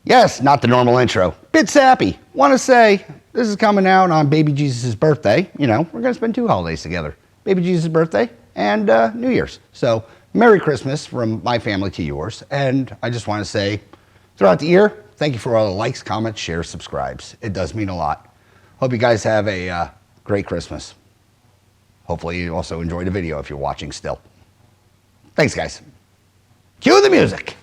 Yes, not the normal intro. Bit sappy. Want to say this is coming out on Baby Jesus' birthday. You know, we're going to spend 2 holidays together. Baby Jesus' birthday and New Year's. So, Merry Christmas from my family to yours. And I just want to say, throughout the year, thank you for all the likes, comments, shares, subscribes. It does mean a lot. Hope you guys have a great Christmas. Hopefully you also enjoyed the video if you're watching still. Thanks, guys. Cue the music.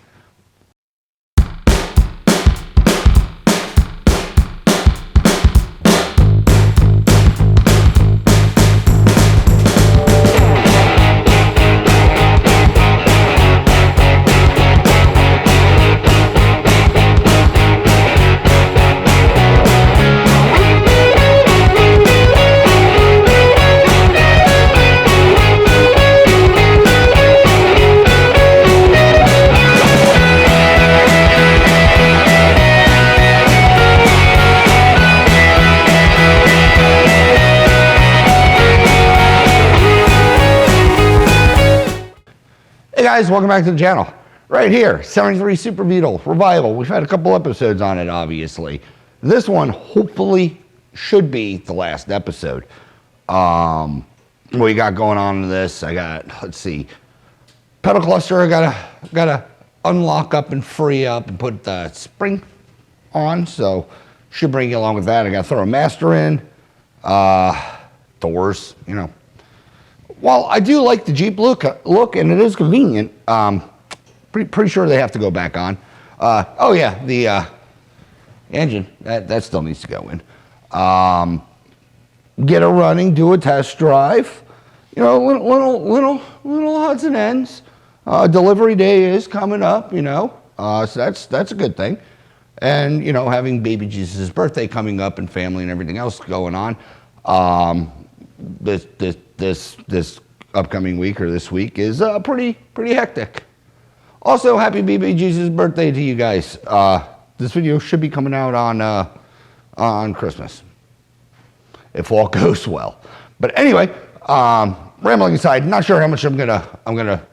Hey guys, welcome back to the channel. Right here, 73 Super Beetle Revival. We've had a couple episodes on it, obviously. This one hopefully should be the last episode. What you got going on in this? I got, let's see, pedal cluster. I gotta unlock up and free up and put the spring on. So should bring you along with that. I gotta throw a master in. Doors, you know. While I do like the Jeep look, and it is convenient, pretty sure they have to go back on. Oh yeah, the engine, that still needs to go in. Get it running, do a test drive. You know, little odds and ends. Delivery day is coming up, you know, so that's a good thing. And, you know, having Baby Jesus' birthday coming up and family and everything else going on. This upcoming week or this week is pretty hectic. Also, happy Baby Jesus' birthday to you guys. This video should be coming out on Christmas, if all goes well. But anyway, rambling aside, not sure how much I'm gonna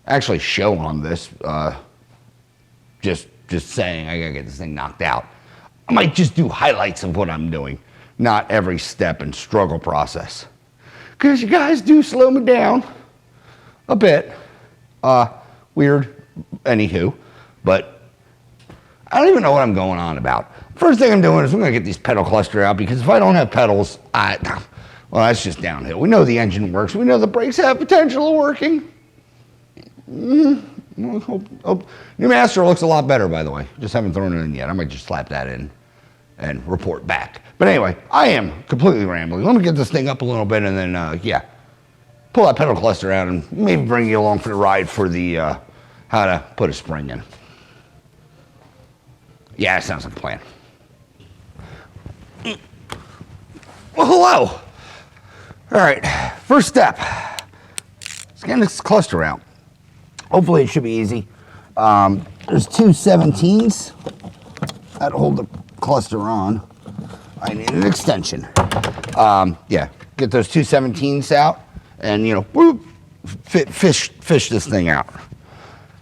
actually show on this. Just saying, I gotta get this thing knocked out. I might just do highlights of what I'm doing, not every step and struggle process. Because you guys do slow me down a bit. Weird, anywho. But I don't even know what I'm going on about. First thing I'm doing is I'm going to get these pedal cluster out, because if I don't have pedals, well, that's just downhill. We know the engine works. We know the brakes have potential of working. New Master looks a lot better, by the way. Just haven't thrown it in yet. I might just slap that in and report back. But anyway, I am completely rambling. Let me get this thing up a little bit and then, yeah, pull that pedal cluster out and maybe bring you along for the ride for the, how to put a spring in. Yeah, that sounds like a plan. Well, hello. All right, first step. Let's get this cluster out. Hopefully it should be easy. There's 2 17s that hold the cluster on. I need an extension. Yeah, get those 2 17s out and, you know, whoop, fish this thing out.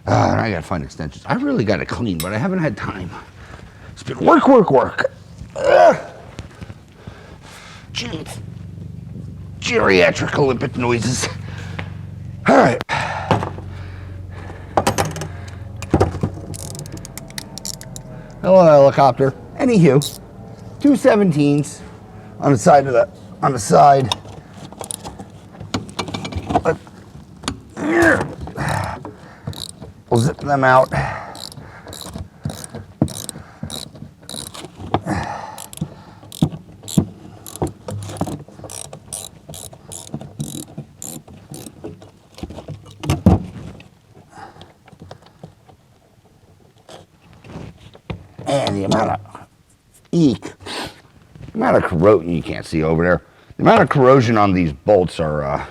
I gotta find extensions. I really gotta clean, but I haven't had time. It's been work. Jeez. Geriatric Olympic noises. All right. Hello, helicopter. Anywho, 2 17s on the side we'll zip them out. And the amount of corrosion, you can't see over there. The amount of corrosion on these bolts are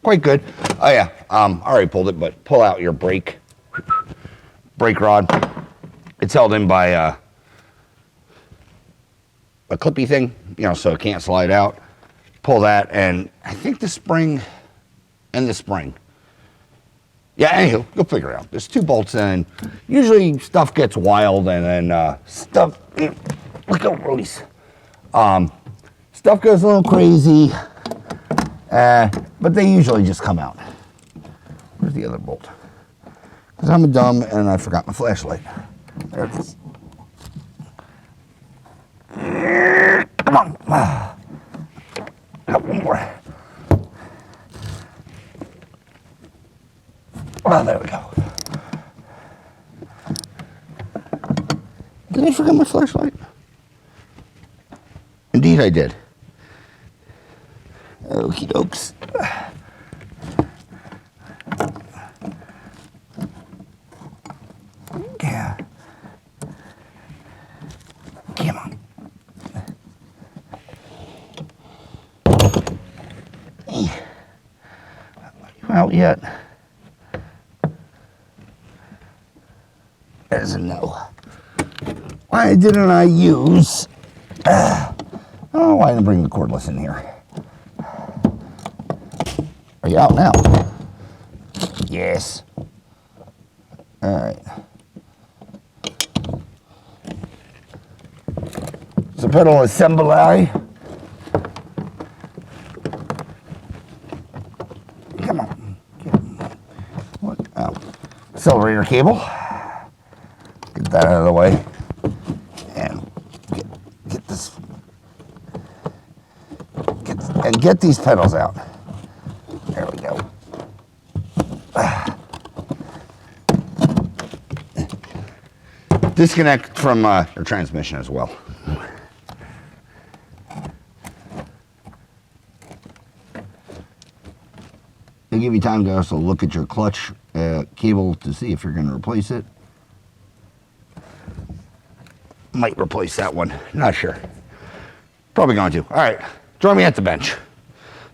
quite good. Oh yeah, I already pulled it, but pull out your brake rod. It's held in by a clippy thing, you know, so it can't slide out. Pull that, and I think the spring Yeah, anywho, you'll figure it out. There's 2 bolts in. Usually stuff gets wild and then stuff, look at release. Stuff goes a little crazy, but they usually just come out. Where's the other bolt? Because I'm a dumb and I forgot my flashlight. There it is. Come on. Got one more. Oh, there we go. Did I forget my flashlight? Indeed I did. Okie dokes. Yeah. Come on. Are you out yet? There's a no. Why didn't I use... oh, why didn't I bring the cordless in here? Are you out now? Yes. All right. So pedal assembly. Come on. What? Oh. Accelerator cable. Get that out of the way. And get this. Get these pedals out. There we go. Disconnect from your transmission as well. They give you time to also look at your clutch cable to see if you're going to replace it. Might replace that one. Not sure. Probably going to. All right. Join me at the bench.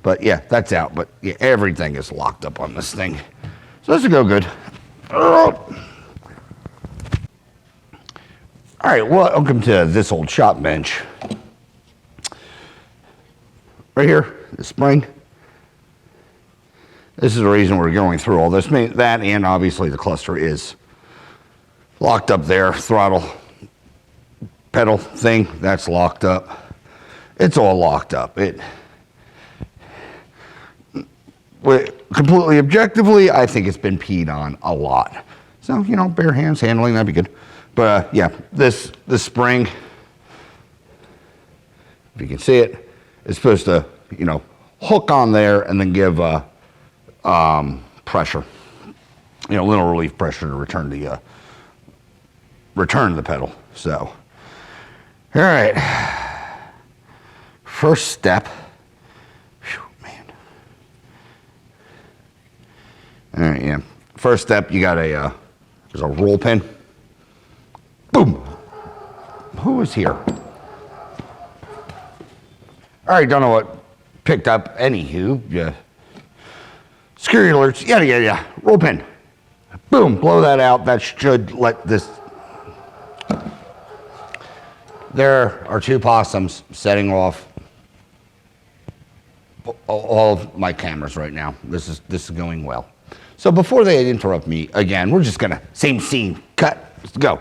But yeah, that's out. But yeah, everything is locked up on this thing. So this will go good. All right, welcome to this old shop bench. Right here, the spring. This is the reason we're going through all this. That and obviously the cluster is locked up there. Throttle, pedal thing, that's locked up. It's all locked up. Completely objectively, I think it's been peed on a lot. So, you know, bare hands handling, that'd be good. But yeah, this spring, if you can see it, is supposed to, you know, hook on there and then give pressure, you know, a little relief pressure to return the pedal. So, all right, first step. Whew, man. All right, yeah. First step, you got there's a roll pin. Boom. Who is here? All right, don't know what picked up. Anywho, yeah. Security alerts, yeah. Roll pin. Boom, blow that out. That should let this. There are 2 possums setting off all of my cameras right now. This is going well. So before they interrupt me again, we're just gonna, same scene, cut, let's go.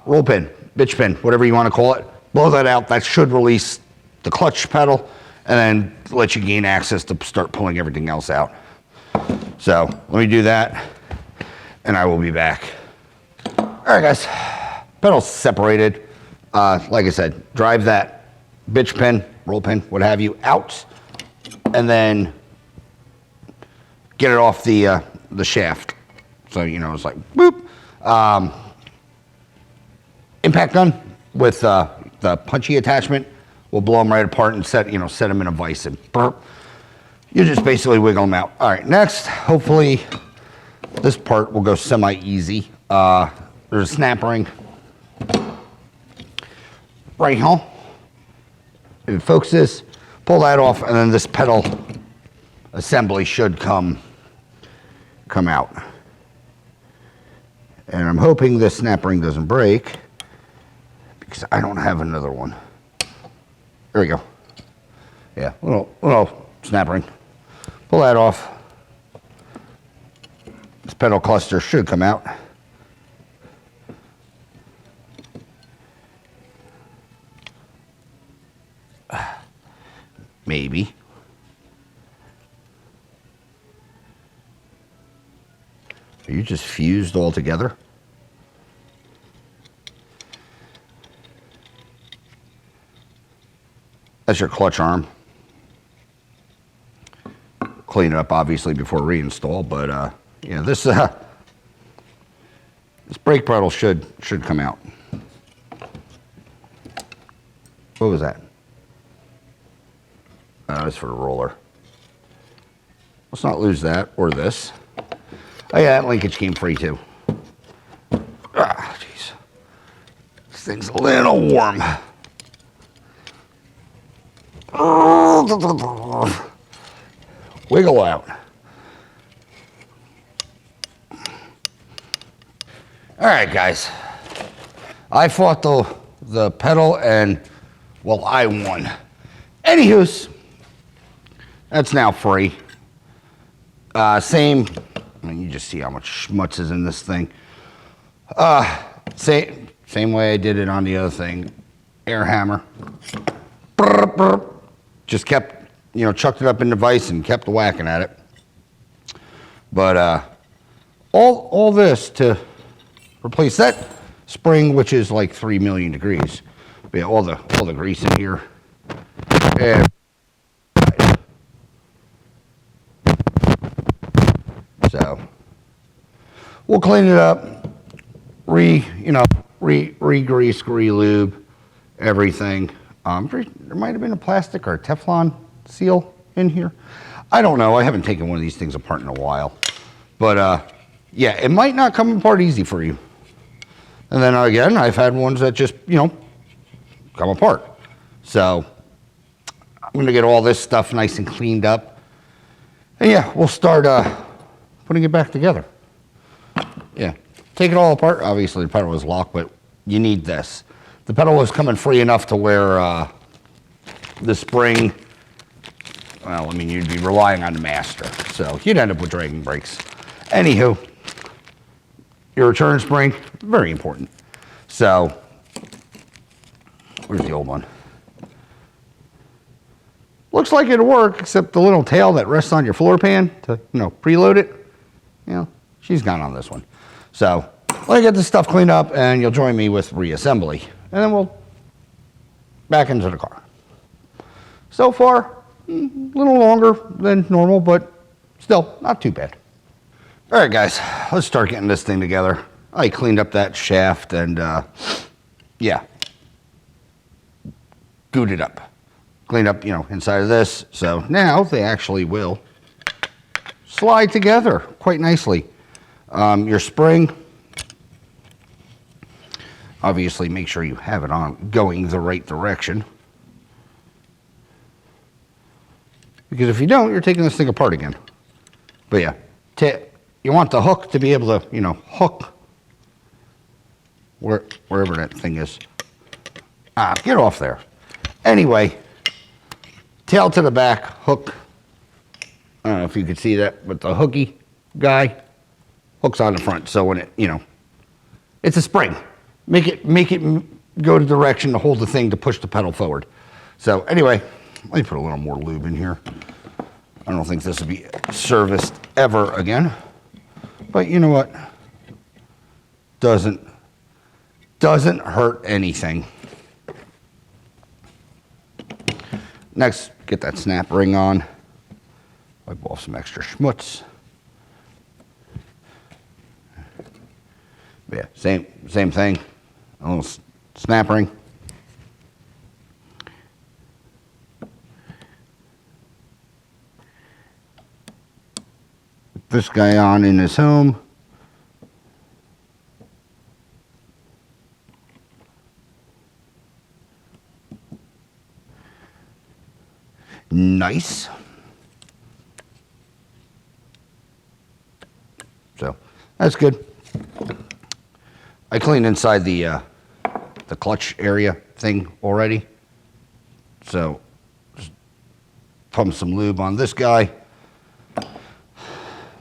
Roll pin, bitch pin, whatever you want to call it. Blow that out. That should release the clutch pedal and then let you gain access to start pulling everything else out. So let me do that and I will be back. All right, guys, pedals separated. Like I said, drive that bitch pin, roll pin, what have you, out and then get it off the shaft. So, you know, it's like, boop. Impact gun with the punchy attachment will blow them right apart and set them in a vise and burp. You just basically wiggle them out. All right, next, hopefully this part will go semi-easy. There's a snap ring right here. If it focuses, pull that off, and then this pedal assembly should come out. And I'm hoping this snap ring doesn't break because I don't have another one. There we go. Yeah, little snap ring. Pull that off. pedal cluster should come out. Maybe. Are you just fused all together? That's your clutch arm. Clean it up obviously before reinstall, but yeah, this brake pedal should come out. What was that? That's for the roller. Let's not lose that or this. Oh yeah, that linkage came free too. Ah, jeez. This thing's a little warm. Wiggle out. All right, guys. I fought the pedal and, well, I won. Anywho's, that's now free. Same, I mean, you just see how much schmutz is in this thing. Same way I did it on the other thing. Air hammer. Just kept, chucked it up in the vise and kept whacking at it. But all this to replace that spring, which is like 3 million degrees. But yeah, all the grease in here. And so we'll clean it up, re-grease, re-lube, everything. There might have been a plastic or a Teflon seal in here. I don't know. I haven't taken one of these things apart in a while. But yeah, it might not come apart easy for you. And then again, I've had ones that just, come apart. So I'm going to get all this stuff nice and cleaned up. And yeah, we'll start putting it back together. Yeah, take it all apart. Obviously, the pedal was locked, but you need this. The pedal was coming free enough to where the spring, well, I mean, you'd be relying on the master. So you'd end up with dragging brakes. Anywho, your return spring, very important. So, where's the old one? Looks like it'll work, except the little tail that rests on your floor pan to, preload it, she's gone on this one. So, let me get this stuff cleaned up and you'll join me with reassembly. And then we'll back into the car. So far, a little longer than normal, but still not too bad. All right, guys, let's start getting this thing together. I cleaned up that shaft and, yeah, gooed it up. Cleaned up, inside of this. So now they actually will slide together quite nicely. Your spring, obviously make sure you have it on going the right direction. Because if you don't, you're taking this thing apart again. But yeah, you want the hook to be able to, hook wherever that thing is. Get off there. Anyway, tail to the back, hook. I don't know if you can see that, but the hooky guy hooks on the front. So when it, it's a spring. Make it go the direction to hold the thing to push the pedal forward. So anyway, let me put a little more lube in here. I don't think this will be serviced ever again. But you know what? Doesn't hurt anything. Next, get that snap ring on. Wipe off some extra schmutz. Yeah, same thing. A little snap ring. Put this guy on in his home. Nice. So that's good. I cleaned inside the clutch area thing already. So just pump some lube on this guy.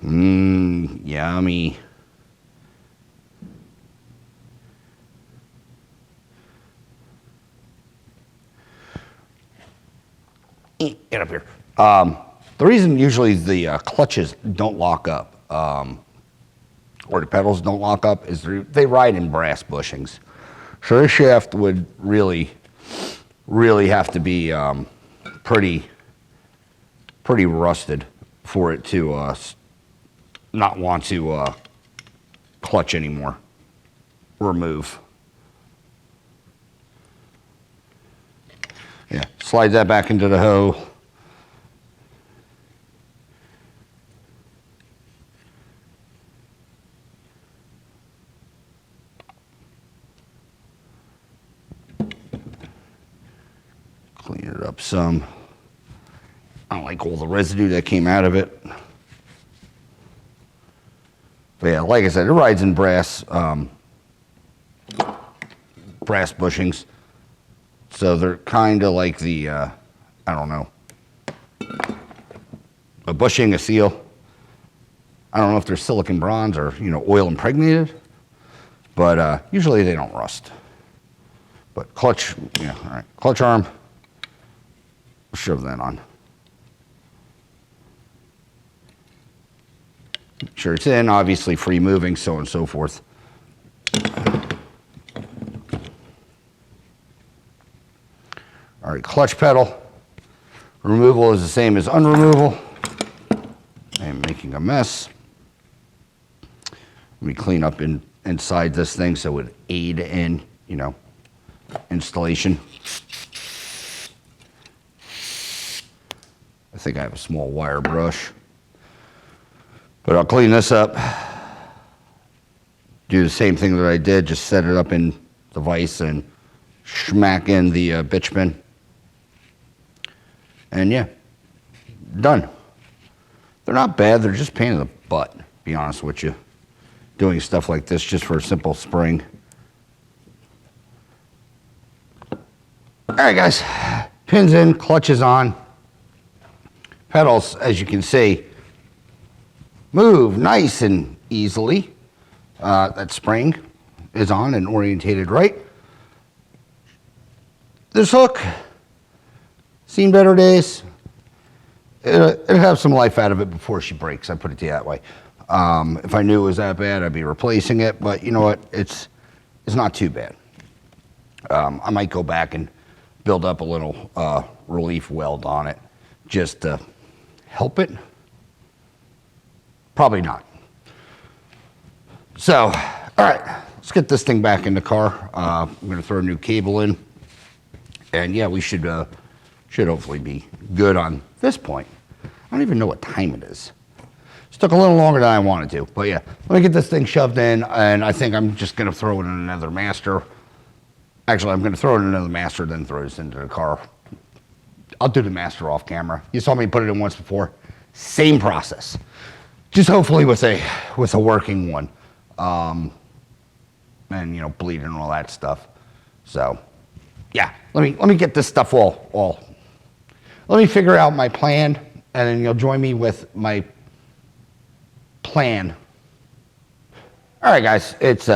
Yummy. Get up here. The reason usually the clutches don't lock up, or the pedals don't lock up, is they ride in brass bushings. So this shaft would really have to be pretty rusted for it to not want to clutch anymore or move. Yeah, slide that back into the hoe. Clean it up some. I don't like all the residue that came out of it. But yeah, like I said, it rides in brass bushings. So they're kind of like the, I don't know, a bushing, a seal. I don't know if they're silicon bronze or, oil impregnated, but usually they don't rust. But clutch, yeah, all right, clutch arm, shove that on. Make sure it's in, obviously free moving, so on and so forth. All right, clutch pedal. Removal is the same as unremoval. I'm making a mess. Let me clean up inside this thing so it would aid in, installation. I think I have a small wire brush. But I'll clean this up. Do the same thing that I did, just set it up in the vise and smack in the bitch pin. And yeah, done. They're not bad, they're just pain in the butt, to be honest with you. Doing stuff like this just for a simple spring. All right, guys, pins in, clutches on. Pedals, as you can see, move nice and easily. That spring is on and orientated right. This hook, seen better days. It'll have some life out of it before she breaks, I put it to you that way. If I knew it was that bad, I'd be replacing it, but you know what, it's not too bad. I might go back and build up a little relief weld on it just to help it. Probably not. So, all right, let's get this thing back in the car. I'm gonna throw a new cable in. And yeah, we should hopefully be good on this point. I don't even know what time it is. It took a little longer than I wanted to, but yeah, let me get this thing shoved in, and I think I'm just gonna throw it in another master. Actually, I'm gonna throw it in another master, then throw this into the car. I'll do the master off camera. You saw me put it in once before. Same process. Just hopefully with a working one. And bleed and all that stuff. So yeah, let me get this stuff all. Let me figure out my plan, and then you'll join me with my plan. All right, guys, it's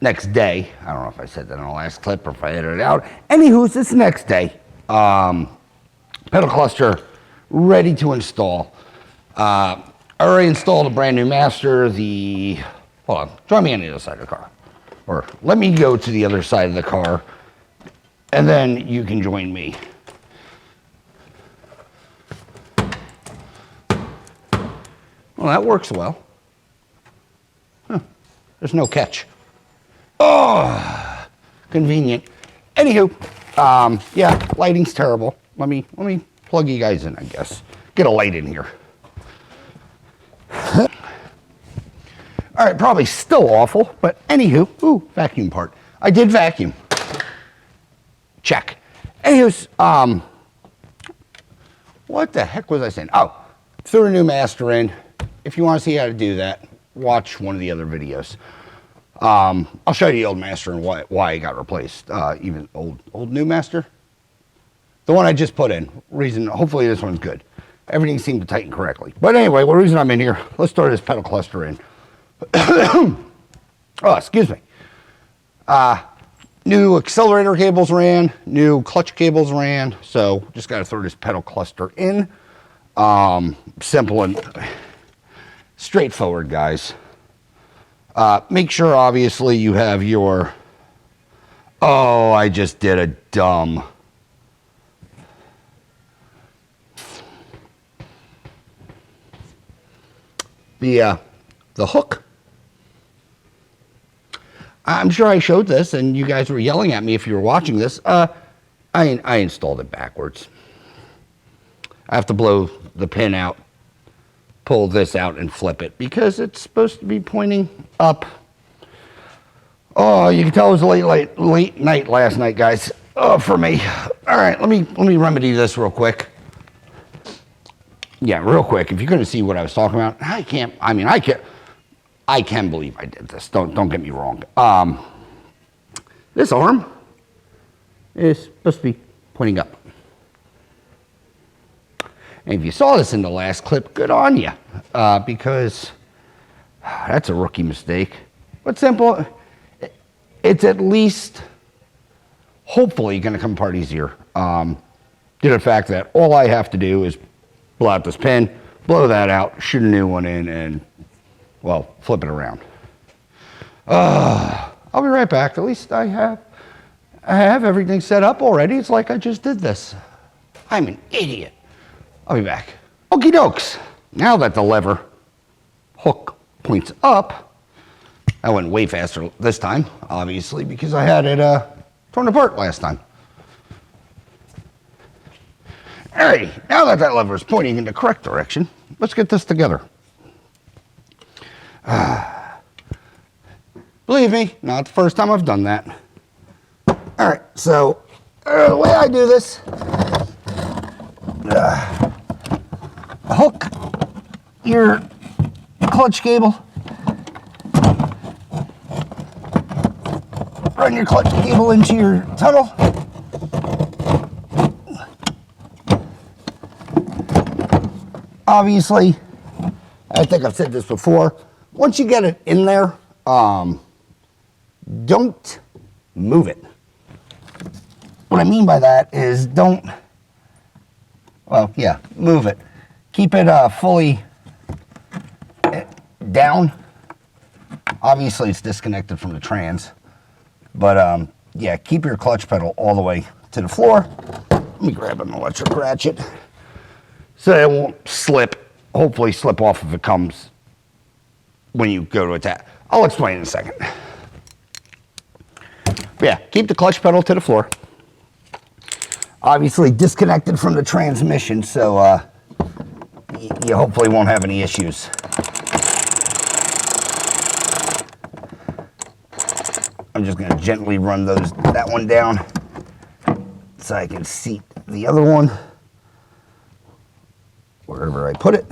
next day. I don't know if I said that in the last clip or if I edited it out. Anywho, it's next day. Pedal cluster ready to install. I already installed a brand new master. Hold on, join me on the other side of the car. Or let me go to the other side of the car, and then you can join me. Well, that works well. Huh. There's no catch. Oh, convenient. Anywho, yeah, lighting's terrible. Let me plug you guys in, I guess. Get a light in here. All right, probably still awful, but anywho, ooh, vacuum part. I did vacuum. Check. Anywho's, what the heck was I saying? Oh, threw a new master in. If you want to see how to do that, watch one of the other videos. I'll show you the old master and why it got replaced. Even old new master. The one I just put in. Reason, hopefully this one's good. everything seemed to tighten correctly. But anyway, the reason I'm in here, let's throw this pedal cluster in. Oh, excuse me. New accelerator cables ran, new clutch cables ran, so just got to throw this pedal cluster in. Simple and straightforward, guys. Make sure, obviously, you have your... Oh, I just did a dumb... The hook. I'm sure I showed this, and you guys were yelling at me if you were watching this. I installed it backwards. I have to blow the pin out, pull this out, and flip it, because it's supposed to be pointing up. Oh, you can tell it was late night last night, guys. Oh, for me. All right, let me remedy this real quick. Yeah, real quick. If you're going to see what I was talking about, I can believe I did this. Don't get me wrong. This arm is supposed to be pointing up. And if you saw this in the last clip, good on you, because that's a rookie mistake. But simple, it's at least hopefully going to come apart easier. Due to the fact that all I have to do is blow out this pin, blow that out, shoot a new one in, and, well, flip it around. I'll be right back. At least I have everything set up already. It's like I just did this. I'm an idiot. I'll be back. Okie dokes. Now that the lever hook points up, I went way faster this time, obviously, because I had it torn apart last time. Alrighty, now that lever is pointing in the correct direction, let's get this together. Believe me, not the first time I've done that. Alright, so the way I do this, hook your clutch cable, run your clutch cable into your tunnel, obviously, I think I've said this before, once you get it in there, don't move it. What I mean by that is move it. Keep it fully down. Obviously, it's disconnected from the trans, but yeah, keep your clutch pedal all the way to the floor. Let me grab an electric ratchet so it won't slip, hopefully slip off if it comes when you go to attack. I'll explain in a second. But yeah, keep the clutch pedal to the floor. Obviously disconnected from the transmission, so you hopefully won't have any issues. I'm just gonna gently run that one down so I can seat the other one wherever I put it.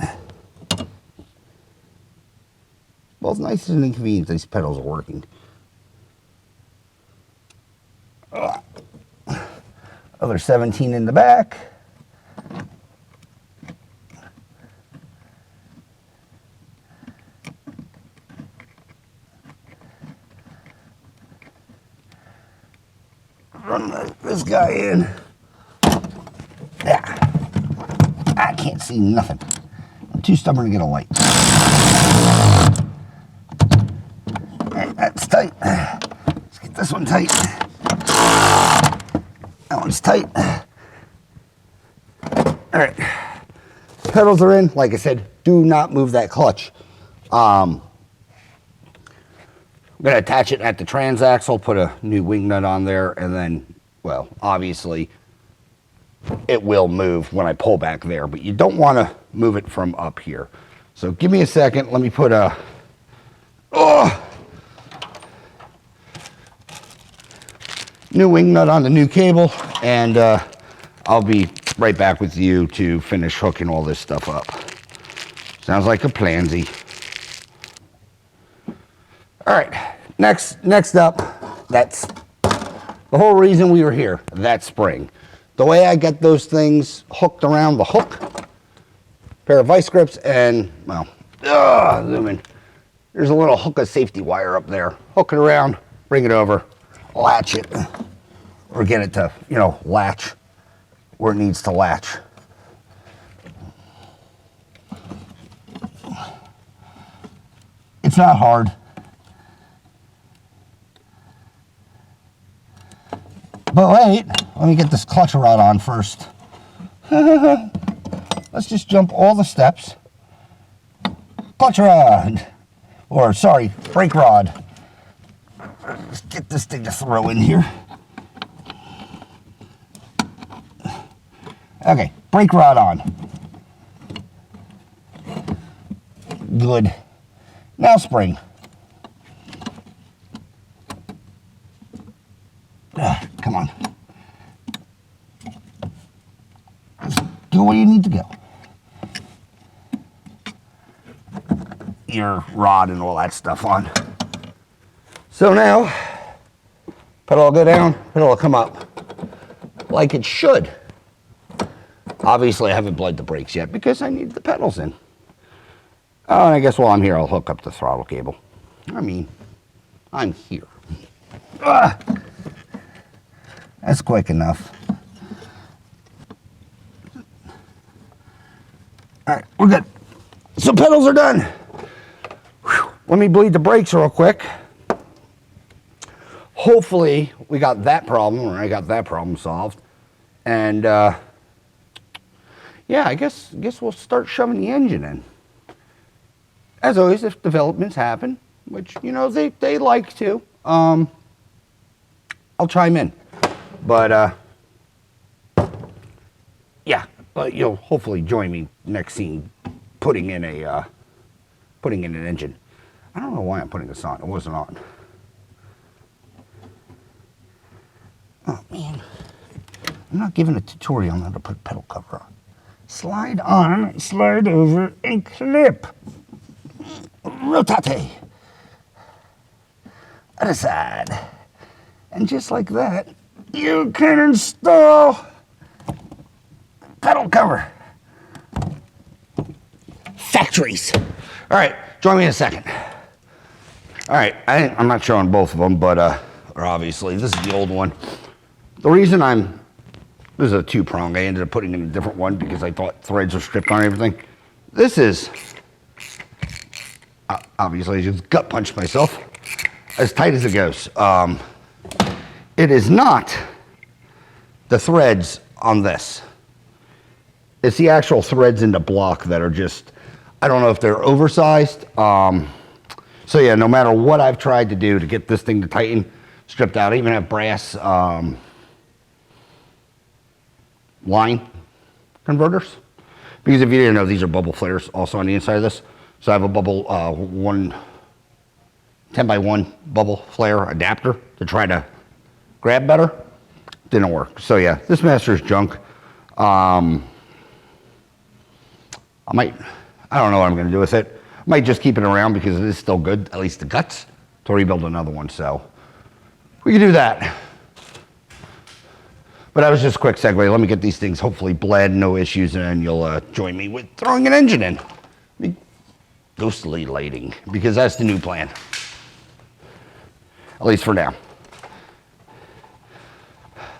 Both nice and inconvenient these pedals are working. Other 17 in the back. Run this guy in. Yeah. I can't see nothing. I'm too stubborn to get a light. And that's tight. Let's get this one tight. That one's tight. All right. Pedals are in. Like I said, do not move that clutch. I'm going to attach it at the transaxle, put a new wing nut on there, and then, well, obviously, it will move when I pull back there, but you don't want to move it from up here. So give me a second. Let me put a... new wing nut on the new cable, and I'll be right back with you to finish hooking all this stuff up. Sounds like a plansy. All right, next up, that's the whole reason we were here, that spring. The way I get those things hooked around the hook pair of vice grips, and, well, zoom in. There's a little hook of safety wire up there. Hook it around, bring it over, latch it, or get it to, you know, latch where it needs to latch. It's not hard. But wait, let me get this clutch rod on first. Let's just jump all the steps. Clutch rod, or sorry, brake rod. Let's get this thing to throw in here. Okay, brake rod on. Good. Now spring. Come on. Just go where you need to go. Your rod and all that stuff on. So now, pedal will go down, pedal will come up like it should. Obviously, I haven't bled the brakes yet because I need the pedals in. Oh, and I guess while I'm here, I'll hook up the throttle cable. I mean, I'm here. That's quick enough. All right, we're good. So pedals are done. Whew. Let me bleed the brakes real quick. Hopefully, we got that problem, or I got that problem solved. And yeah, I guess we'll start shoving the engine in. As always, if developments happen, which, you know, they like to, I'll chime in. But, yeah, but you'll hopefully join me next scene putting in an engine. I don't know why I'm putting this on. It wasn't on. Oh, man. I'm not giving a tutorial on how to put pedal cover on. Slide on, slide over, and clip. Rotate. Other side. And just like that, you can install pedal cover. Factories. All right, join me in a second. All right, I'm not showing both of them, but or obviously this is the old one. The reason this is a 2-prong. I ended up putting in a different one because I thought threads were stripped on everything. This is, obviously I just gut punched myself, as tight as it goes. It is not the threads on this. It's the actual threads in the block that are just, I don't know if they're oversized. So yeah, no matter what I've tried to do to get this thing to tighten, stripped out. I even have brass line converters. Because if you didn't know, these are bubble flares also on the inside of this. So I have a bubble, 10x1 bubble flare adapter to try to grab better. Didn't work. So yeah, this master's junk. I don't know what I'm going to do with it. I might just keep it around because it is still good, at least the guts, to rebuild another one. So we can do that. But that was just a quick segue. Let me get these things hopefully bled, no issues, and then you'll join me with throwing an engine in. Ghostly lighting, because that's the new plan. At least for now.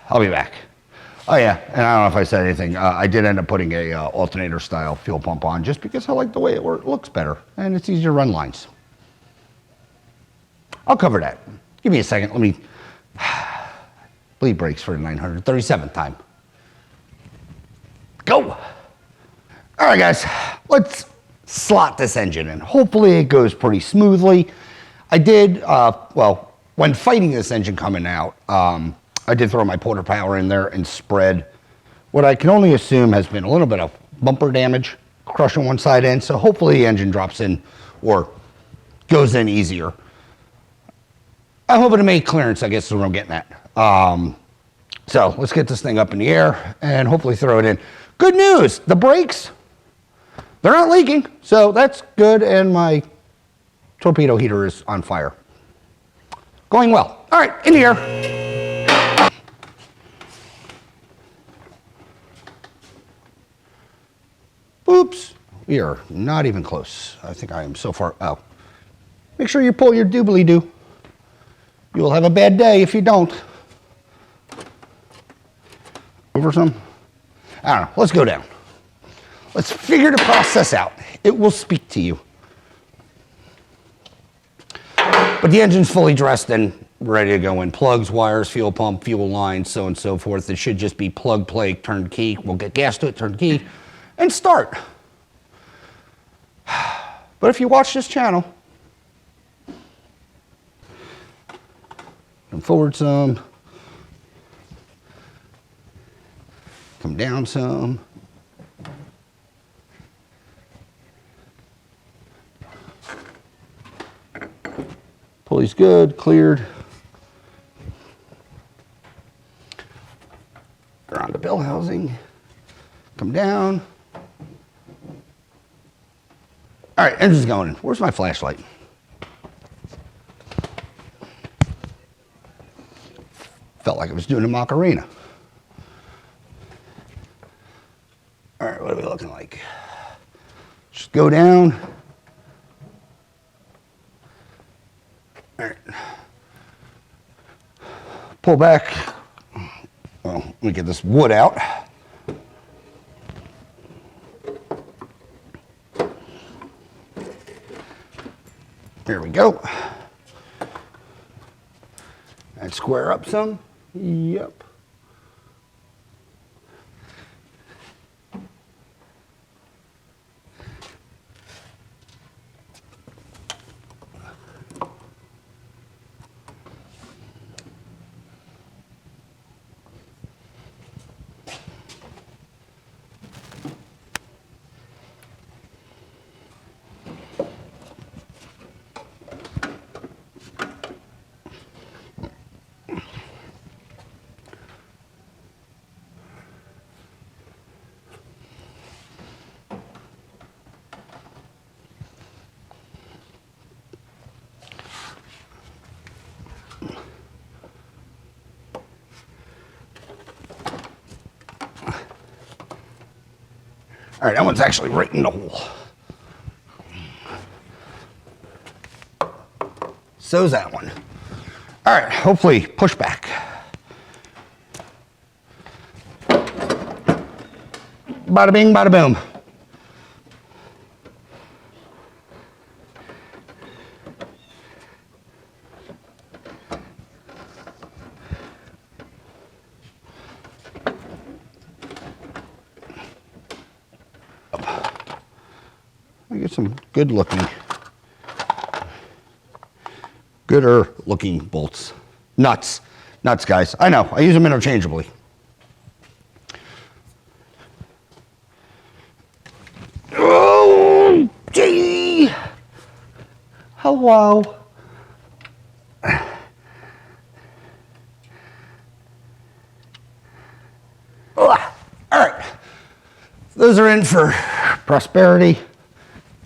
I'll be back. Oh yeah, and I don't know if I said anything. I did end up putting a alternator style fuel pump on just because I like the way it looks better and it's easier to run lines. I'll cover that. Give me a second. Let me bleed brakes for the 937th time. Go. All right, guys, let's slot this engine in. Hopefully it goes pretty smoothly. I did, well, when fighting this engine coming out, I did throw my Porter Power in there and spread what I can only assume has been a little bit of bumper damage, crushing one side in. So hopefully the engine drops in or goes in easier. I'm hoping to make clearance, I guess is what I'm getting at. So let's get this thing up in the air and hopefully throw it in. Good news, the brakes, they're not leaking. So that's good. And my torpedo heater is on fire. Going well. All right, in the air. Oops, We are not even close. I think I am so far out. Make sure you pull your doobly-doo. You will have a bad day if you don't. Over some? I don't know. Let's go down. Let's figure the process out. It will speak to you. But the engine's fully dressed and ready to go in. Plugs, wires, fuel pump, fuel lines, so on and so forth. It should just be plug, play, turn key. We'll get gas to it, turn key, and start. But if you watch this channel, come forward some, come down some. Pulley's good, cleared. Around the bell housing, come down. All right, engine's going in. Where's my flashlight? Felt like I was doing a Macarena. All right, what are we looking like? Just go down. All right. Pull back. Well, let me get this wood out. There we go. And square up some. Yep. All right, that one's actually right in the hole. So's that one. All right, hopefully push back. Bada bing, bada boom. I get some gooder looking bolts. Nuts, guys. I know, I use them interchangeably. Oh, gee. Hello. All right, those are in for prosperity.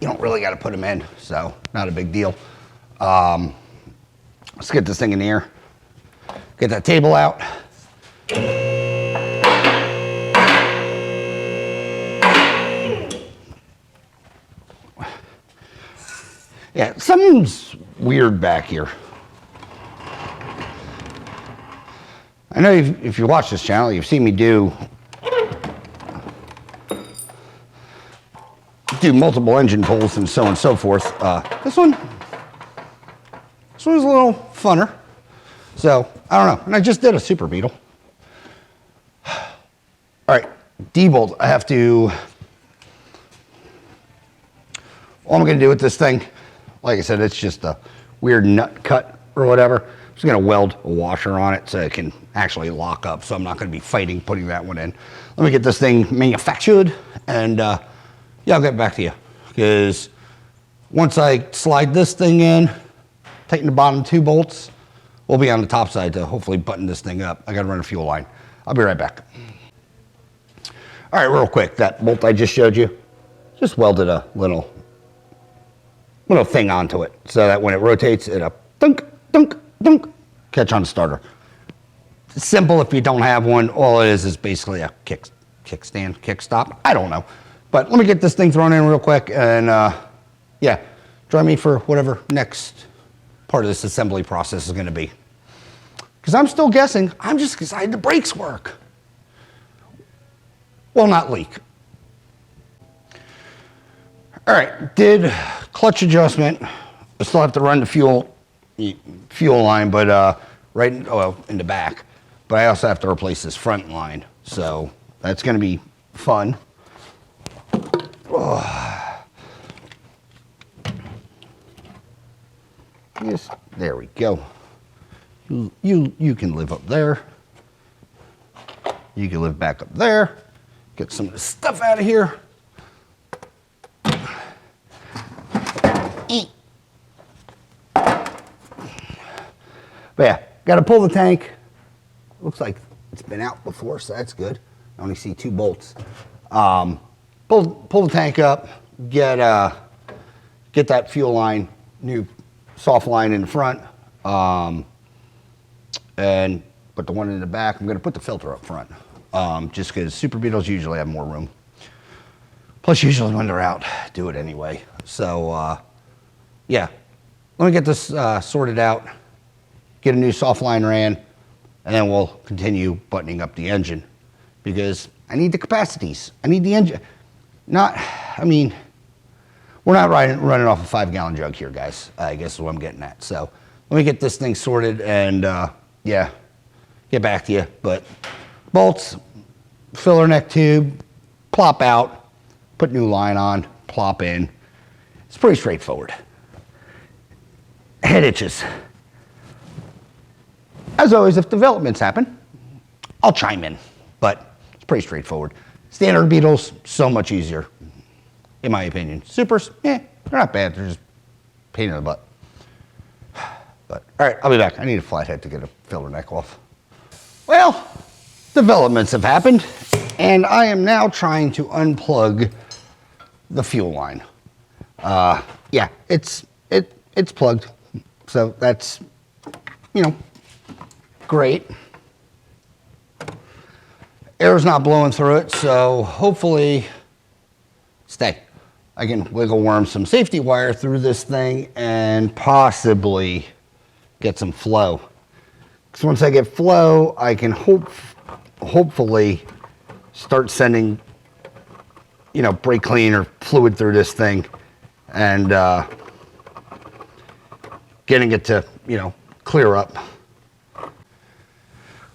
You don't really got to put them in, so not a big deal. Let's get this thing in the air. Get that table out. Yeah, something's weird back here. I know if you watch this channel, you've seen me do multiple engine pulls and so on and so forth. This one's a little funner. So, I don't know. And I just did a super beetle. All right, D-bolt. I have to, all I'm going to do with this thing, like I said, it's just a weird nut cut or whatever. I'm just going to weld a washer on it so it can actually lock up. So I'm not going to be fighting putting that one in. Let me get this thing manufactured and yeah, I'll get back to you, because once I slide this thing in, tighten the bottom 2 bolts, we'll be on the top side to hopefully button this thing up. I gotta run a fuel line. I'll be right back. All right, real quick, that bolt I just showed you, just welded a little thing onto it so that when it rotates, it'll dunk, dunk, dunk, catch on the starter. It's simple if you don't have one. All it is basically a kickstand, kick stop. I don't know. But let me get this thing thrown in real quick, and yeah, join me for whatever next part of this assembly process is going to be. Because I'm still guessing, I'm just excited the brakes work. Will not leak. All right, did clutch adjustment. I still have to run the fuel line, but right in the back. But I also have to replace this front line, so that's going to be fun. Oh. Yes, there we go. You can live up there. You can live back up there. Get some of the stuff out of here. But yeah, got to pull the tank. Looks like it's been out before, so that's good. I only see 2 bolts. Pull the tank up. Get that fuel line, new soft line in the front. And put the one in the back. I'm going to put the filter up front, just because Super Beetles usually have more room. Plus, usually when they're out, do it anyway. So, yeah, let me get this sorted out, get a new soft line ran, and then we'll continue buttoning up the engine, because I need the capacities. I need the engine. I mean, we're not running off a 5-gallon jug here, guys, I guess is what I'm getting at. So let me get this thing sorted and, yeah, get back to you. But bolts, filler neck tube, plop out, put new line on, plop in. It's pretty straightforward. Head itches. As always, if developments happen, I'll chime in, but it's pretty straightforward. Standard Beetles, so much easier, in my opinion. Supers, they're not bad, they're just a pain in the butt. But, all right, I'll be back. I need a flathead to get a filler neck off. Well, developments have happened, and I am now trying to unplug the fuel line. Yeah, it's plugged, so that's, great. Air's not blowing through it, so hopefully, I can wiggle worm some safety wire through this thing and possibly get some flow. Because once I get flow, I can hopefully start sending, brake clean or fluid through this thing, and getting it to, clear up.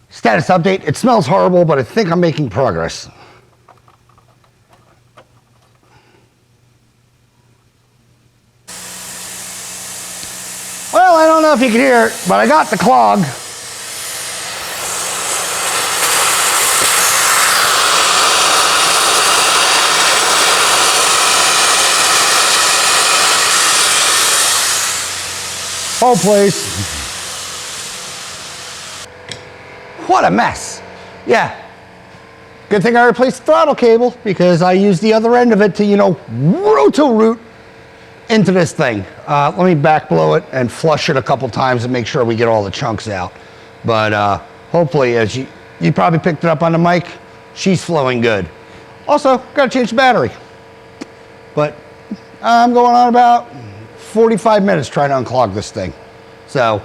Status update, it smells horrible, but I think I'm making progress. Well, I don't know if you can hear it, but I got the clog. Whole place. What a mess. Yeah. Good thing I replaced the throttle cable, because I used the other end of it to, roto-root into this thing. Let me back blow it and flush it a couple times and make sure we get all the chunks out. But hopefully, as you probably picked it up on the mic, she's flowing good. Also, got to change the battery. But I'm going on about 45 minutes trying to unclog this thing. So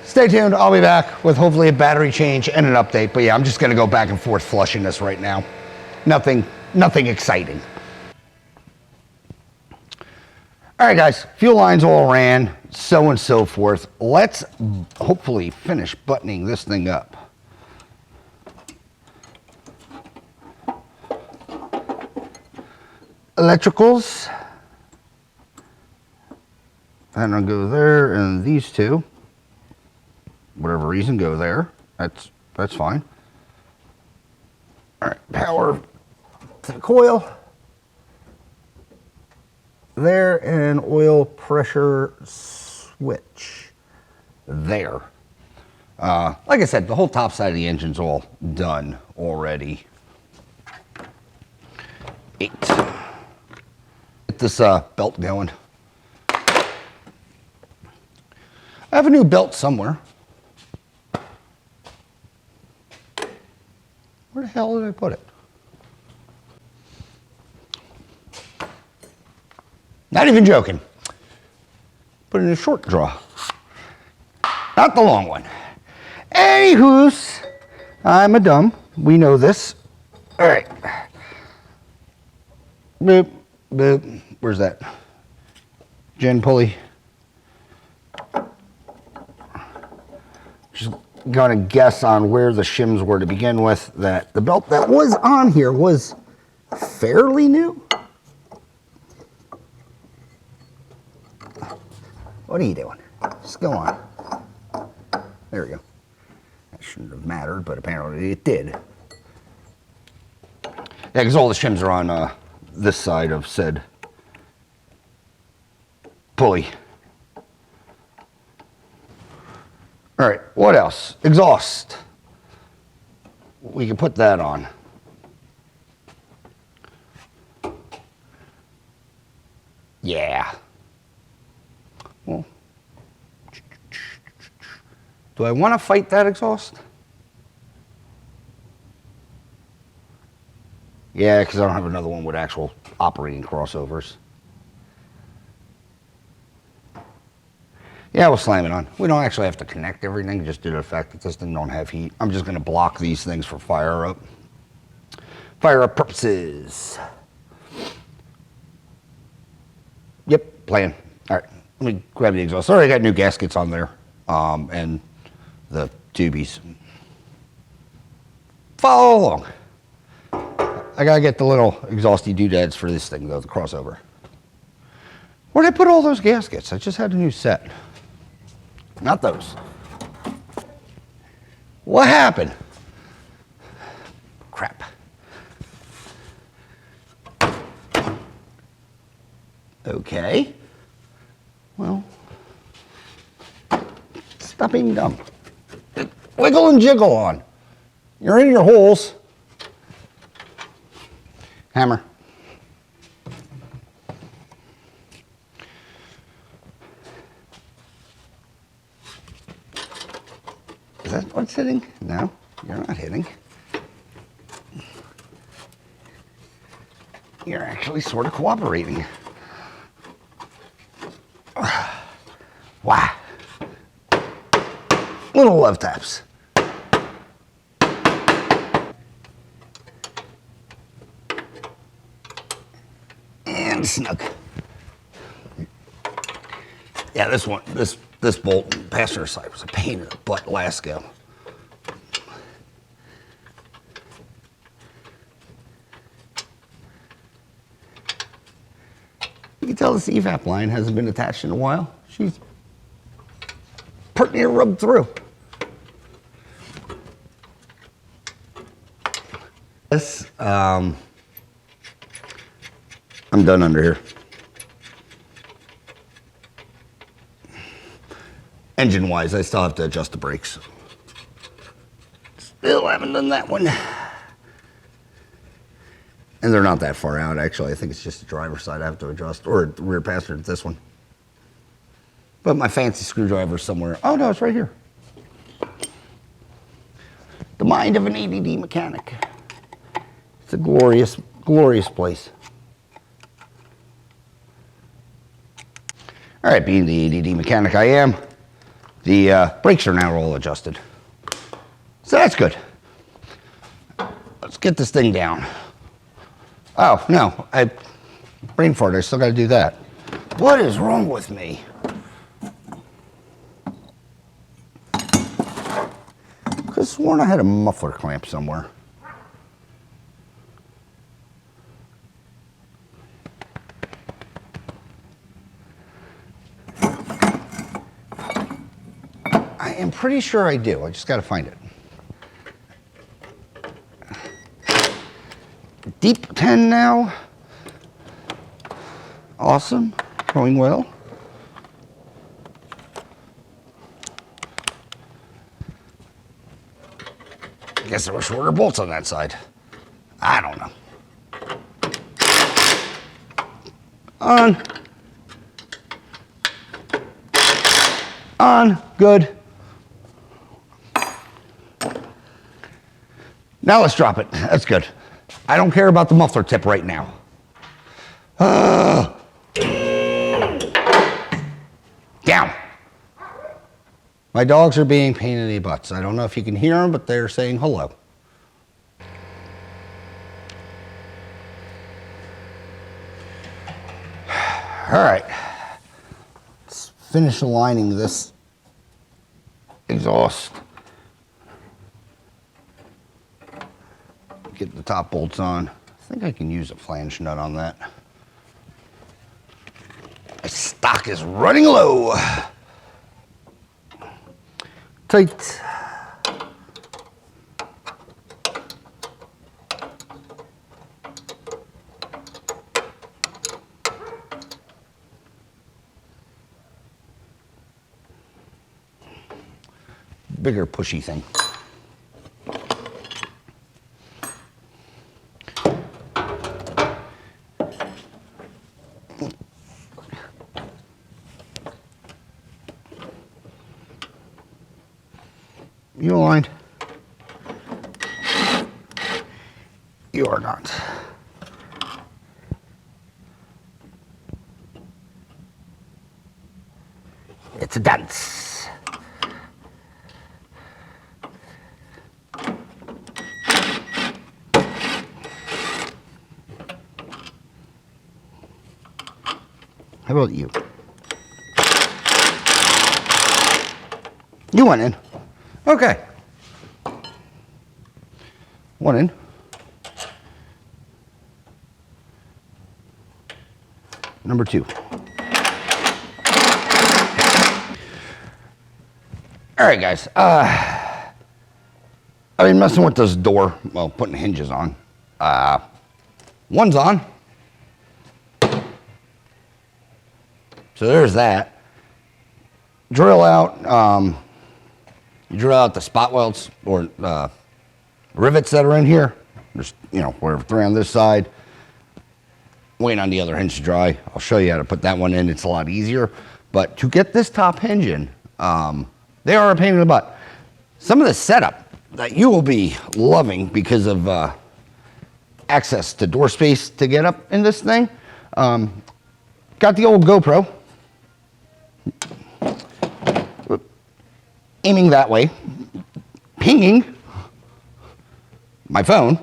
stay tuned. I'll be back with hopefully a battery change and an update. But yeah, I'm just going to go back and forth flushing this right now. Nothing exciting. All right, guys, fuel lines all ran, so and so forth. Let's hopefully finish buttoning this thing up. Electricals. And I'll go there, and these two, whatever reason, go there. That's fine. All right, power to the coil. There, and oil pressure switch there. Like I said, the whole top side of the engine's all done already. 8. Get this belt going. I have a new belt somewhere. Where the hell did I put it? Not even joking. Put it in a short draw. Not the long one. Anywho's, I'm a dumb. We know this. All right. Boop, boop. Where's that? Gin pulley. Just gonna guess on where the shims were to begin with, that the belt that was on here was fairly new. What are you doing? Just go on. There we go. That shouldn't have mattered, but apparently it did. Yeah, because all the shims are on this side of said pulley. All right, what else? Exhaust. We can put that on. Yeah. Well, do I want to fight that exhaust? Yeah, because I don't have another one with actual operating crossovers. Yeah, we'll slam it on. We don't actually have to connect everything, just due to the fact that this thing don't have heat. I'm just going to block these things for fire up purposes. Yep, plan. All right, let me grab the exhaust. Sorry, I got new gaskets on there, and the tubies. Follow along. I gotta get the little exhausty doodads for this thing though, the crossover. Where'd I put all those gaskets? I just had a new set. Not those. What happened? Crap. Okay. Well, stop being dumb. Wiggle and jiggle on. You're in your holes. Hammer. Is that what's hitting? No, you're not hitting. You're actually sort of cooperating. Wow. Little love taps. And snug. Yeah, this one, this bolt passenger side was a pain in the butt last go. You can tell this evap line hasn't been attached in a while. She's pretty near rubbed through. This, I'm done under here. Engine-wise, I still have to adjust the brakes. Still haven't done that one. And they're not that far out, actually. I think it's just the driver's side I have to adjust, or the rear passenger, this one. But my fancy screwdriver's somewhere. Oh, no, it's right here. The mind of an ADD mechanic. It's a glorious, glorious place. All right, being the ADD mechanic I am, the brakes are now all adjusted. So that's good. Let's get this thing down. Oh, no, brain fart, I still gotta do that. What is wrong with me? Could have sworn I had a muffler clamp somewhere. I am pretty sure I do. I just got to find it. Deep 10 now. Awesome. Going well. I guess there were shorter bolts on that side. I don't know. On. Good. Now let's drop it. That's good. I don't care about the muffler tip right now. My dogs are being pain in the butts. I don't know if you can hear them, but they're saying hello. All right, let's finish aligning this exhaust. Get the top bolts on. I think I can use a flange nut on that. My stock is running low. Tight. Bigger pushy thing. You aligned? You are not. It's a dance. How about you? You went in. Okay. One in. Number two. All right, guys. I've been messing with this door, well, putting hinges on. One's on. So there's that. Drill out, you drill out the spot welds or rivets that are in here. There's, we're three on this side. Waiting on the other hinge to dry. I'll show you how to put that one in. It's a lot easier. But to get this top hinge in, they are a pain in the butt. Some of the setup that you will be loving because of access to door space to get up in this thing. Got the old GoPro. Aiming that way, pinging my phone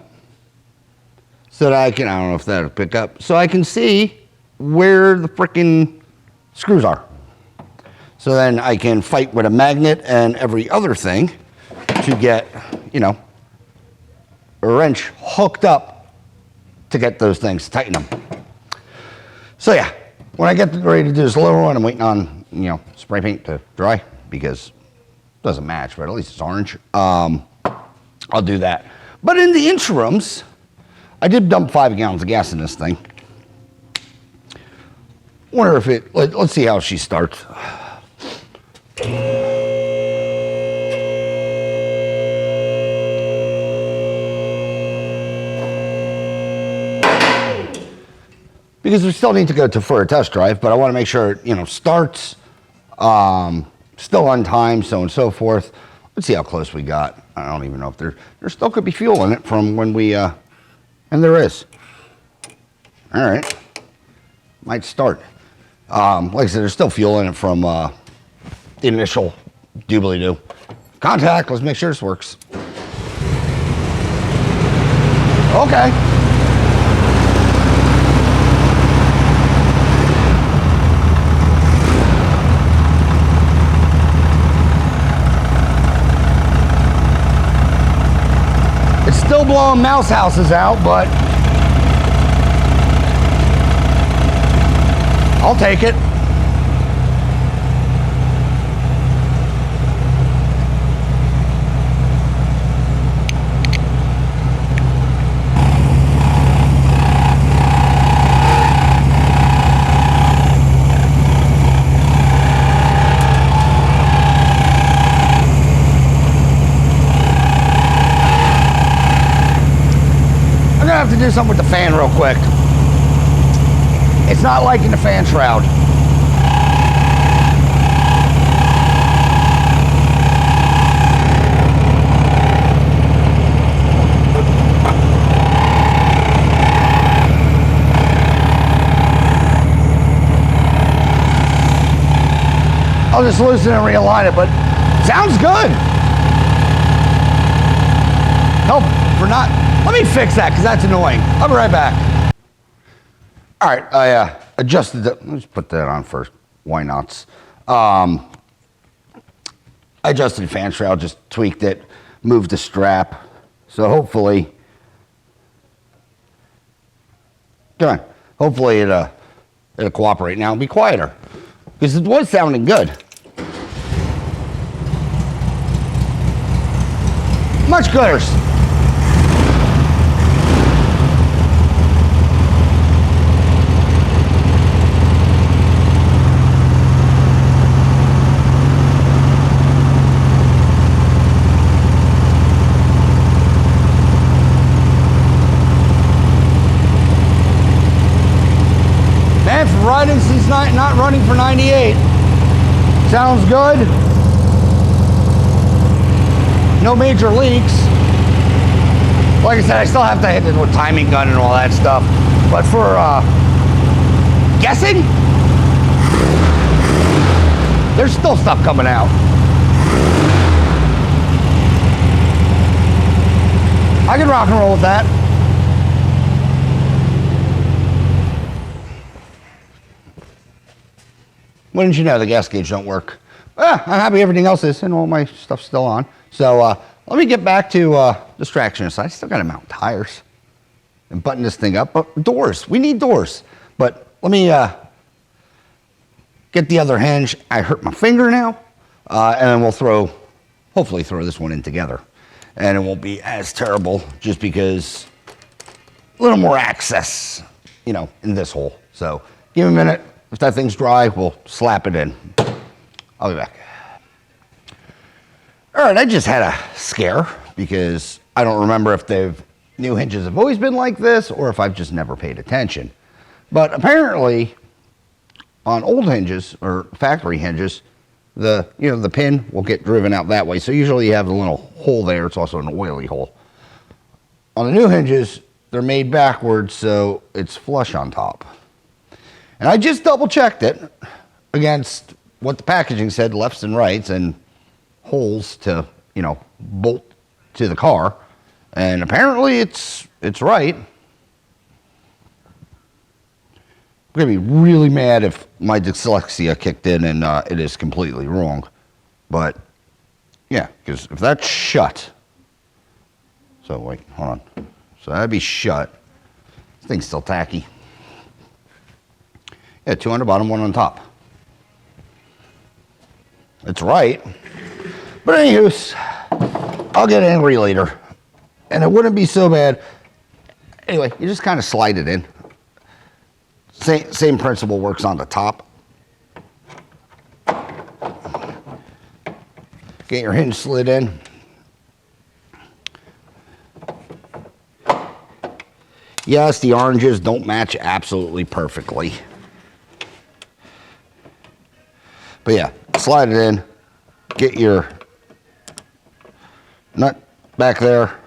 so that I don't know if that'll pick up, so I can see where the frickin' screws are. So then I can fight with a magnet and every other thing to get, a wrench hooked up to get those things, tighten them. So yeah, when I get ready to do this lower one, I'm waiting on, spray paint to dry because doesn't match, but at least it's orange. I'll do that. But in the interims, I did dump 5 gallons of gas in this thing. Wonder if let's see how she starts. Because we still need to go for a test drive, but I want to make sure it, starts. Still on time, so on and so forth. Let's see how close we got. I don't even know if there still could be fuel in it from when we, and there is. All right, might start. Like I said, there's still fuel in it from the initial doobly-doo. Contact, let's make sure this works. Okay. Still blowing mouse houses out, but I'll take it. Have to do something with the fan real quick. It's not liking the fan shroud. I'll just loosen and realign it, but Sounds good. Help for not. Let me fix that because that's annoying. I'll be right back. All right, I adjusted the. Let's put that on first. Why not? I adjusted the fan shroud, just tweaked it, moved the strap. So hopefully, come on. Hopefully it'll cooperate now and be quieter because it was sounding good. Much gooder. Riding since not running for 98. Sounds good. No major leaks. Like I said, I still have to hit it with timing gun and all that stuff. But for guessing, there's still stuff coming out. I can rock and roll with that. Wouldn't you know, the gas gauge don't work. I'm happy everything else is, and all my stuff's still on. So let me get back to distraction. So I still got to mount tires and button this thing up. But doors, we need doors. But let me get the other hinge. I hurt my finger now, and then we'll hopefully throw this one in together. And it won't be as terrible just because a little more access, in this hole. So give me a minute. If that thing's dry, we'll slap it in. I'll be back. All right, I just had a scare because I don't remember if new hinges have always been like this or if I've just never paid attention. But apparently, on old hinges or factory hinges, the pin will get driven out that way. So usually you have the little hole there. It's also an oily hole. On the new hinges, they're made backwards, so it's flush on top. And I just double checked it against what the packaging said, lefts and rights, and holes to, bolt to the car. And apparently it's right. I'm gonna be really mad if my dyslexia kicked in and it is completely wrong. But yeah, because if that's shut, so wait, hold on. So that'd be shut. This thing's still tacky. Yeah, 2 on the bottom, 1 on top. It's right. But anywho, I'll get angry later. And it wouldn't be so bad. Anyway, you just kind of slide it in. Same principle works on the top. Get your hinge slid in. Yes, the oranges don't match absolutely perfectly. But yeah, slide it in, get your nut back there.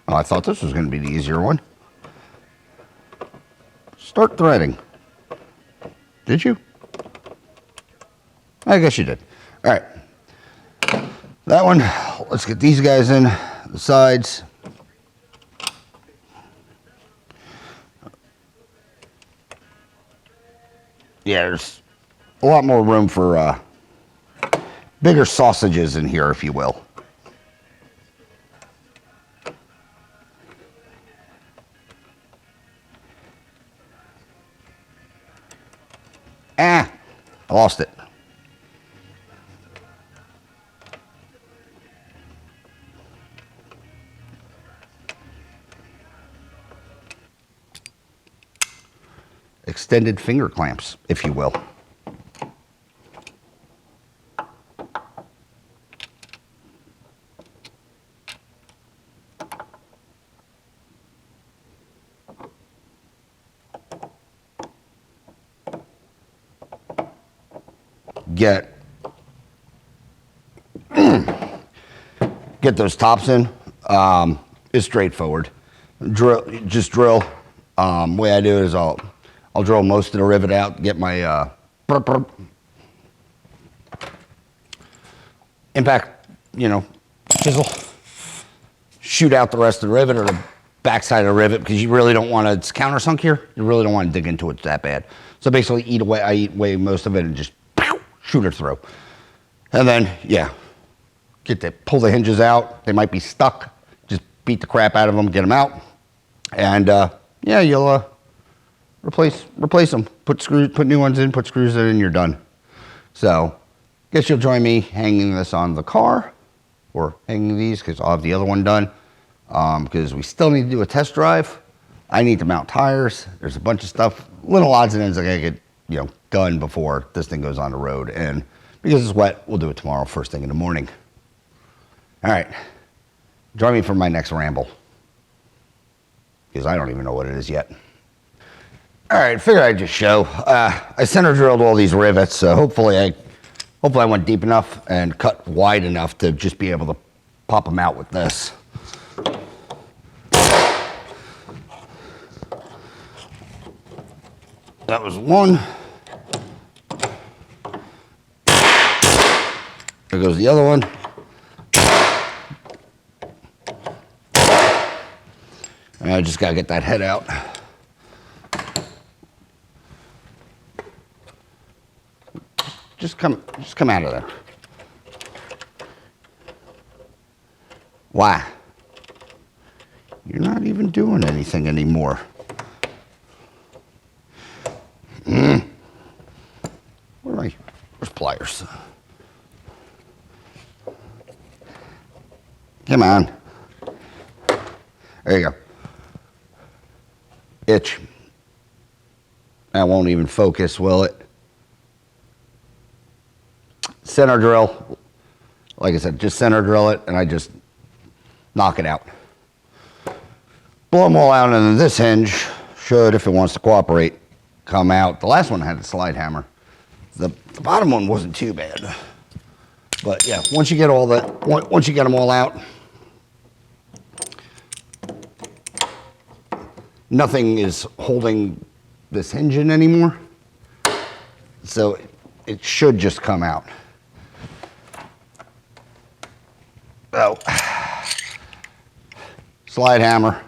Oh, I thought this was going to be the easier one. Start threading. Did you? I guess you did. All right. That one, let's get these guys in, the sides. Yeah, there's a lot more room for bigger sausages in here, if you will. I lost it. Extended finger clamps, if you will. Get those tops in is straightforward. just drill. Way I do it is I'll drill most of the rivet out, get my impact, chisel, shoot out the rest of the rivet or the backside of the rivet, because you really don't want to, it's countersunk here, you really don't want to dig into it that bad. So basically I eat away most of it and just shoot it through. And then, yeah, pull the hinges out. They might be stuck. Just beat the crap out of them, get them out. And yeah, you'll replace them. Put new ones in, put screws in, and you're done. So, guess you'll join me hanging this on the car, or hanging these, because I'll have the other one done. Because we still need to do a test drive. I need to mount tires. There's a bunch of stuff, little odds and ends I gotta get, done before this thing goes on the road. And because it's wet, we'll do it tomorrow first thing in the morning. All right, join me for my next ramble, because I don't even know what it is yet. All right, figured I'd just show. I center drilled all these rivets, so hopefully I went deep enough and cut wide enough to just be able to pop them out with this. That was one. There goes the other one. And I just gotta get that head out. Just come out of there. Why? You're not even doing anything anymore. Where's pliers? Come on. There you go. Itch. That won't even focus, will it? Center drill. Like I said, just center drill it, and I just knock it out. Blow them all out, and then this hinge should, if it wants to cooperate, come out. The last one had a slide hammer. The bottom one wasn't too bad. But yeah, once you get them all out, nothing is holding this hinge in anymore. So it should just come out. So, slide hammer.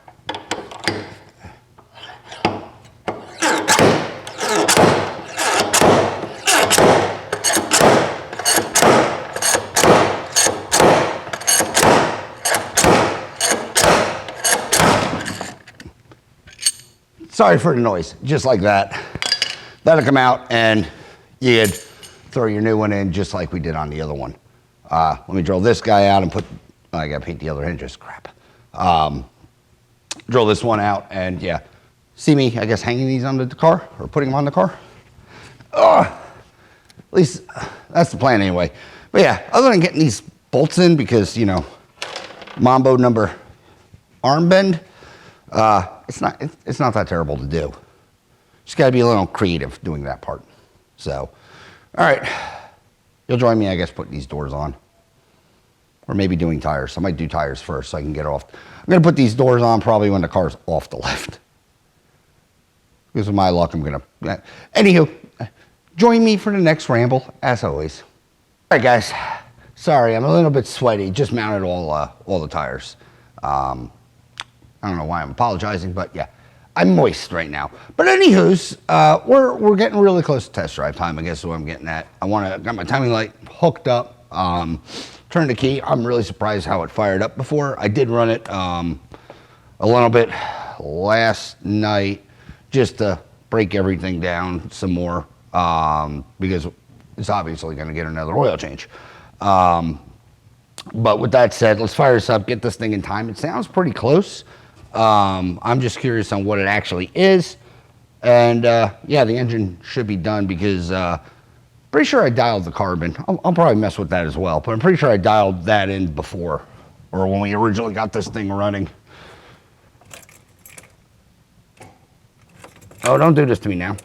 Sorry for the noise, just like that. That'll come out, and you'd throw your new one in just like we did on the other one. Let me drill this guy out and I gotta paint the other hinges, crap. Drill this one out, and yeah. See me, I guess, hanging these onto the car, or putting them on the car. At least that's the plan anyway. But yeah, other than getting these bolts in, because, Mambo number arm bend, it's not that terrible to do. Just gotta be a little creative doing that part. So, all right, you'll join me, I guess, putting these doors on, or maybe doing tires. I might do tires first so I can get off. I'm gonna put these doors on probably when the car's off the lift. Because with my luck, I'm gonna. Anywho, join me for the next ramble, as always. All right, guys. Sorry, I'm a little bit sweaty. Just mounted all the tires. I don't know why I'm apologizing, but yeah, I'm moist right now. But anywho's, we're getting really close to test drive time, I guess is what I'm getting at. Got my timing light hooked up, turned the key. I'm really surprised how it fired up before. I did run it a little bit last night just to break everything down some more, because it's obviously gonna get another oil change. But with that said, let's fire this up, get this thing in time. It sounds pretty close. I'm just curious on what it actually is. And yeah, the engine should be done, because pretty sure I dialed the carbon. I'll probably mess with that as well, but I'm pretty sure I dialed that in before, or when we originally got this thing running. Oh, don't do this to me now.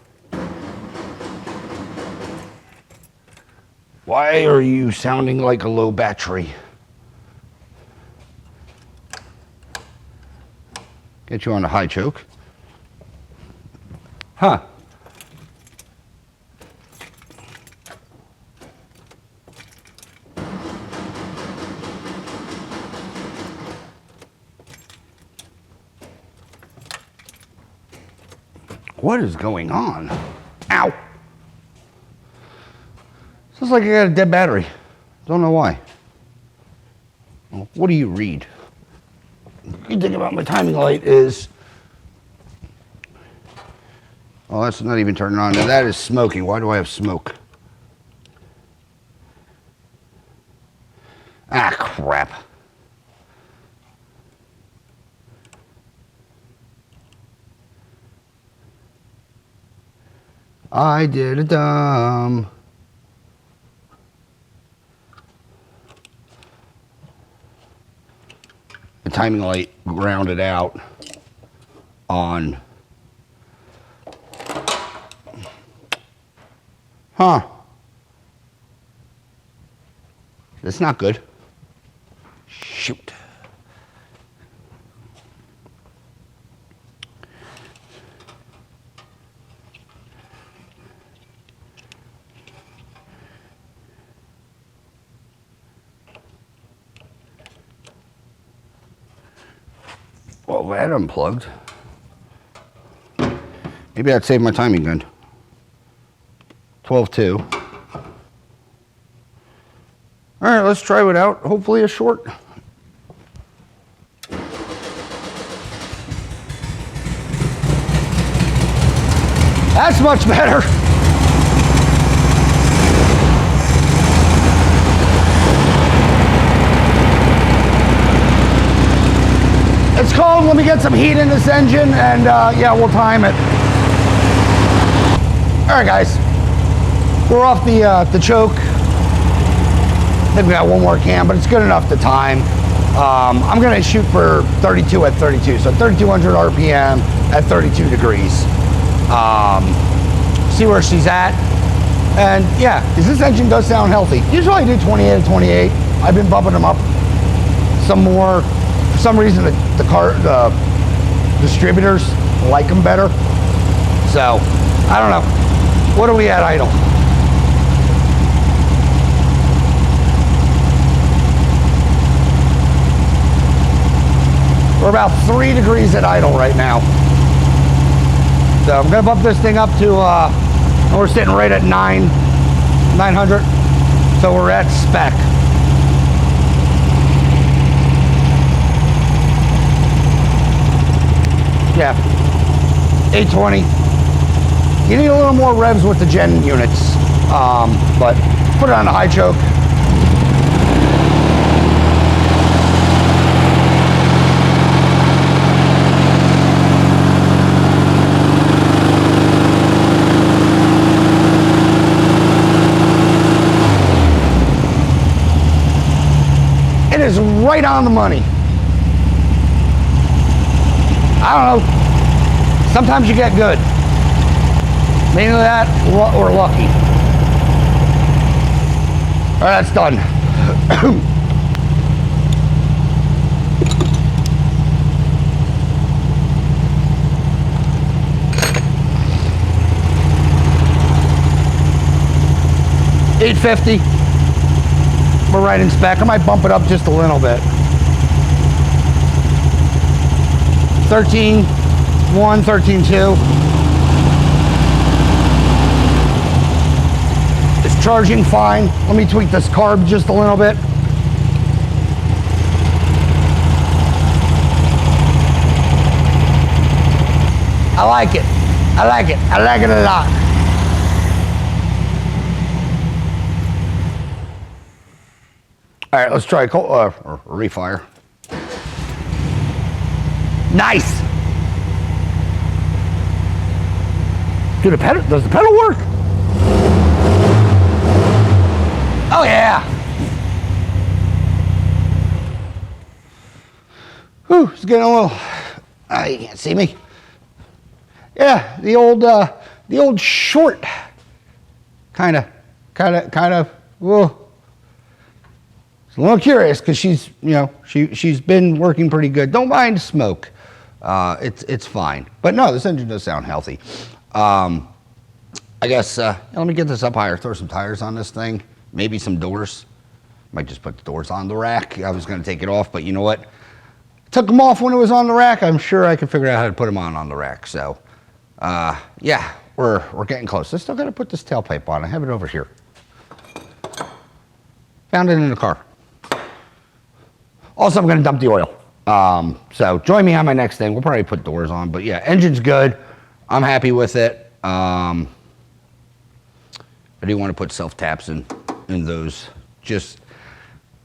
Why are you sounding like a low battery? Get you on the high choke. Huh. What is going on? Ow. Sounds like I got a dead battery. Don't know why. Well, what do you read? The good thing about my timing light is, oh, that's not even turning on. Now that is smoking. Why do I have smoke? Ah, crap. I did a dumb. The timing light grounded out on. Huh. That's not good. Shoot. Well, that unplugged. Maybe I'd save my timing gun. 12-2. All right, let's try it out. Hopefully a short. That's much better. It's cold. Let me get some heat in this engine, and yeah, we'll time it. All right, guys. We're off the choke. I think we got one more cam, but it's good enough to time. I'm gonna shoot for 32 at 32, so 3,200 RPM at 32 degrees. See where she's at. And yeah, because this engine does sound healthy. Usually I do 28 at 28. I've been bumping them up some more. For some reason, the distributors like them better. So, I don't know. What are we at idle? We're about 3 degrees at idle right now. So I'm gonna bump this thing up to, we're sitting right at 900. So we're at spec. Yeah, 820. You need a little more revs with the gen units, but put it on the high choke. It is right on the money. I don't know. Sometimes you get good. Mainly that or lucky. All right, that's done. $850. We're right in spec. I might bump it up just a little bit. 13.1, 13.2. It's charging fine. Let me tweak this carb just a little bit. I like it. I like it. I like it a lot. All right, let's try refire. Nice. Dude, does the pedal work? Oh yeah. Whew, it's getting a little, you can't see me. Yeah, the old short, kind of, whoa. It's a little curious because she's, she's been working pretty good. Don't mind smoke. It's fine. But no, this engine does sound healthy. I guess, let me get this up higher, throw some tires on this thing, maybe some doors. Might just put the doors on the rack. I was going to take it off, but you know what? Took them off when it was on the rack. I'm sure I can figure out how to put them on the rack. So, yeah, we're getting close. I still got to put this tailpipe on. I have it over here. Found it in the car. Also, I'm going to dump the oil. So join me on my next thing. We'll probably put doors on, but yeah, engine's good. I'm happy with it. I do want to put self taps in those just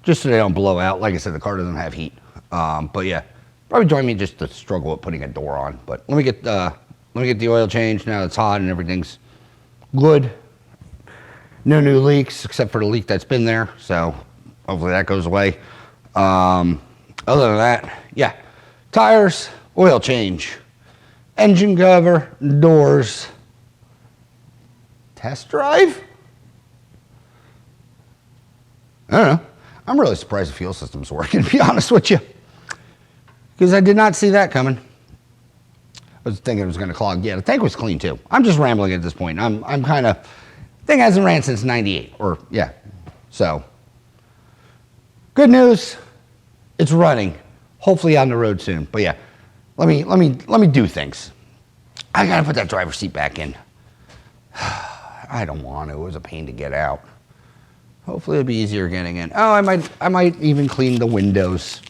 so they don't blow out. Like I said, the car doesn't have heat. But yeah, probably join me just to struggle with putting a door on. But let me get the oil changed now. It's hot and everything's good. No new leaks except for the leak that's been there. So hopefully that goes away. Other than that, yeah, tires, oil change, engine cover, doors, test drive. I don't know. I'm really surprised the fuel system's working, to be honest with you, because I did not see that coming. I was thinking it was going to clog. Yeah, the tank was clean too. I'm just rambling at this point. I'm kind of, thing hasn't ran since '98, or yeah. So, good news, it's running. Hopefully on the road soon. But yeah, let me do things. I gotta put that driver's seat back in. I don't want to. It was a pain to get out. Hopefully it'll be easier getting in. Oh, I might even clean the windows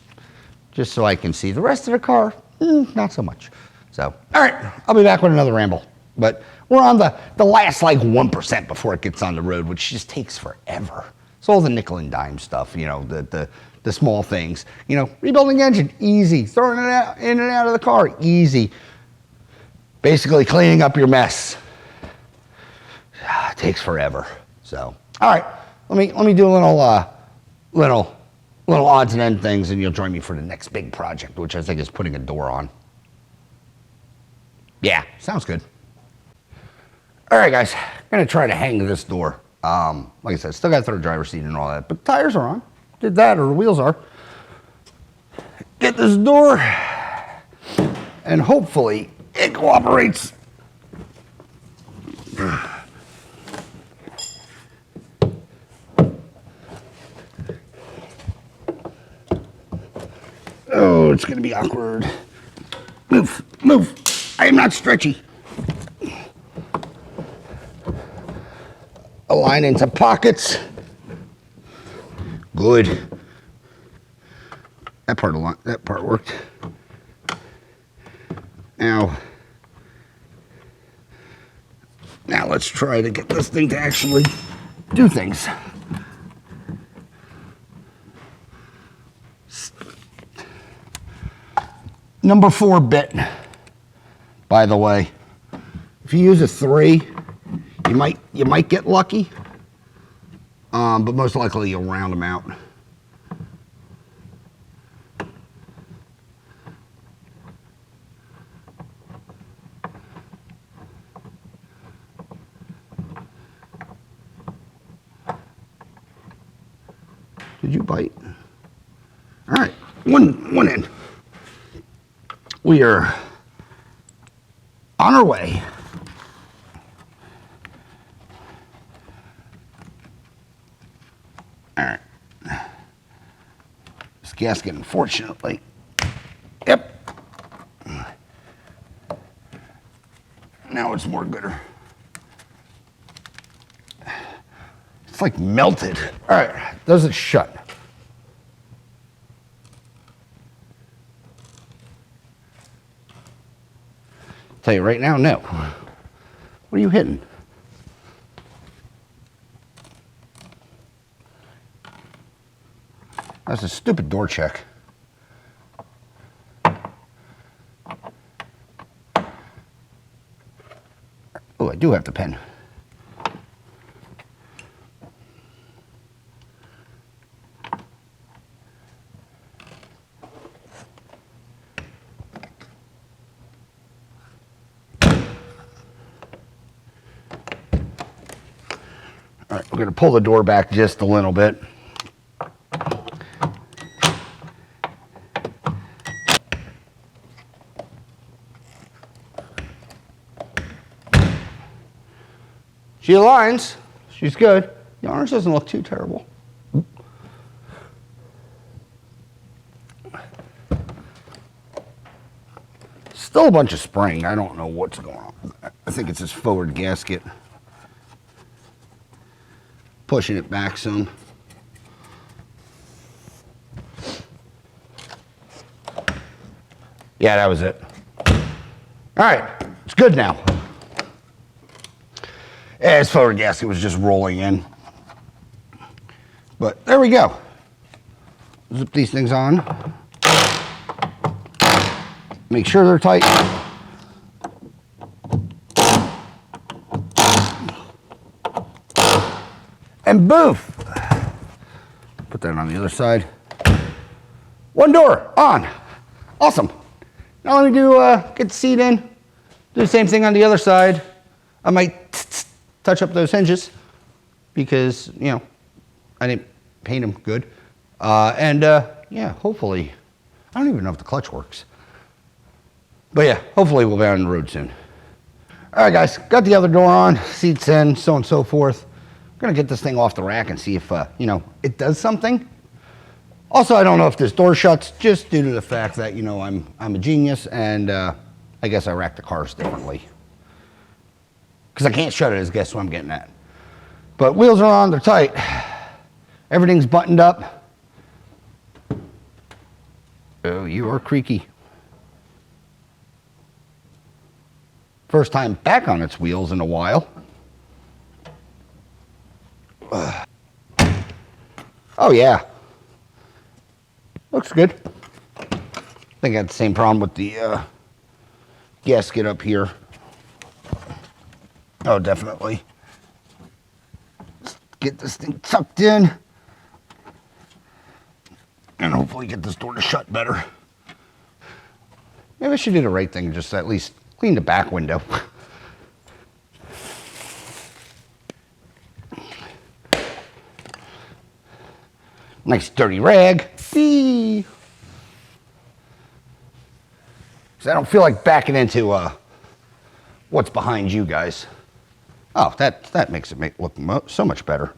just so I can see the rest of the car. Not so much. So, all right, I'll be back with another ramble. But we're on the last like 1% before it gets on the road, which just takes forever. It's all the nickel and dime stuff, you know, the small things. You know, rebuilding engine, easy. Throwing it out, in and out of the car, easy. Basically cleaning up your mess. It takes forever. So, all right. Let me do a little odds and end things, and you'll join me for the next big project, which I think is putting a door on. Yeah, sounds good. All right, guys, I'm gonna try to hang this door. Like I said, still got to throw the driver's seat and all that, but tires are on. Did that, or the wheels are. Get this door, and hopefully it cooperates. Oh, it's going to be awkward. Move, move. I am not stretchy. Align into pockets. Good. That part worked. Now let's try to get this thing to actually do things. Number 4 bit, by the way. If you use a 3, you might get lucky, but most likely you'll round them out. Did you bite? All right, one end. We are on our way. All right. This gasket, unfortunately. Yep. Now it's more gooder. It's like melted. All right, does it shut? Tell you right now, no. What are you hitting? That's a stupid door check. Oh, I do have the pen. All right, we're going to pull the door back just a little bit. She aligns. She's good. The orange doesn't look too terrible. Still a bunch of spring. I don't know what's going on. I think it's this forward gasket. Pushing it back some. Yeah, that was it. All right, it's good now. Yeah, this forward gasket was just rolling in. But there we go. Zip these things on. Make sure they're tight. And boof. Put that on the other side. One door on. Awesome. Now let me do, get the seat in. Do the same thing on the other side. I might touch up those hinges because, you know, I didn't paint them good. Yeah, hopefully, I don't even know if the clutch works. But yeah, hopefully we'll be on the road soon. All right, guys, got the other door on, seats in, so on and so forth. I'm gonna get this thing off the rack and see if, you know, it does something. Also, I don't know if this door shuts just due to the fact that, you know, I'm a genius and I guess I rack the cars differently. Because I can't shut it, is guess what I'm getting at. But wheels are on, they're tight. Everything's buttoned up. Oh, you are creaky. First time back on its wheels in a while. Oh yeah. Looks good. I think I had the same problem with the gasket up here. Oh, definitely. Let's get this thing tucked in. And hopefully get this door to shut better. Maybe I should do the right thing, just at least clean the back window. Nice dirty rag. Because I don't feel like backing into what's behind you guys. Oh, that makes it look so much better.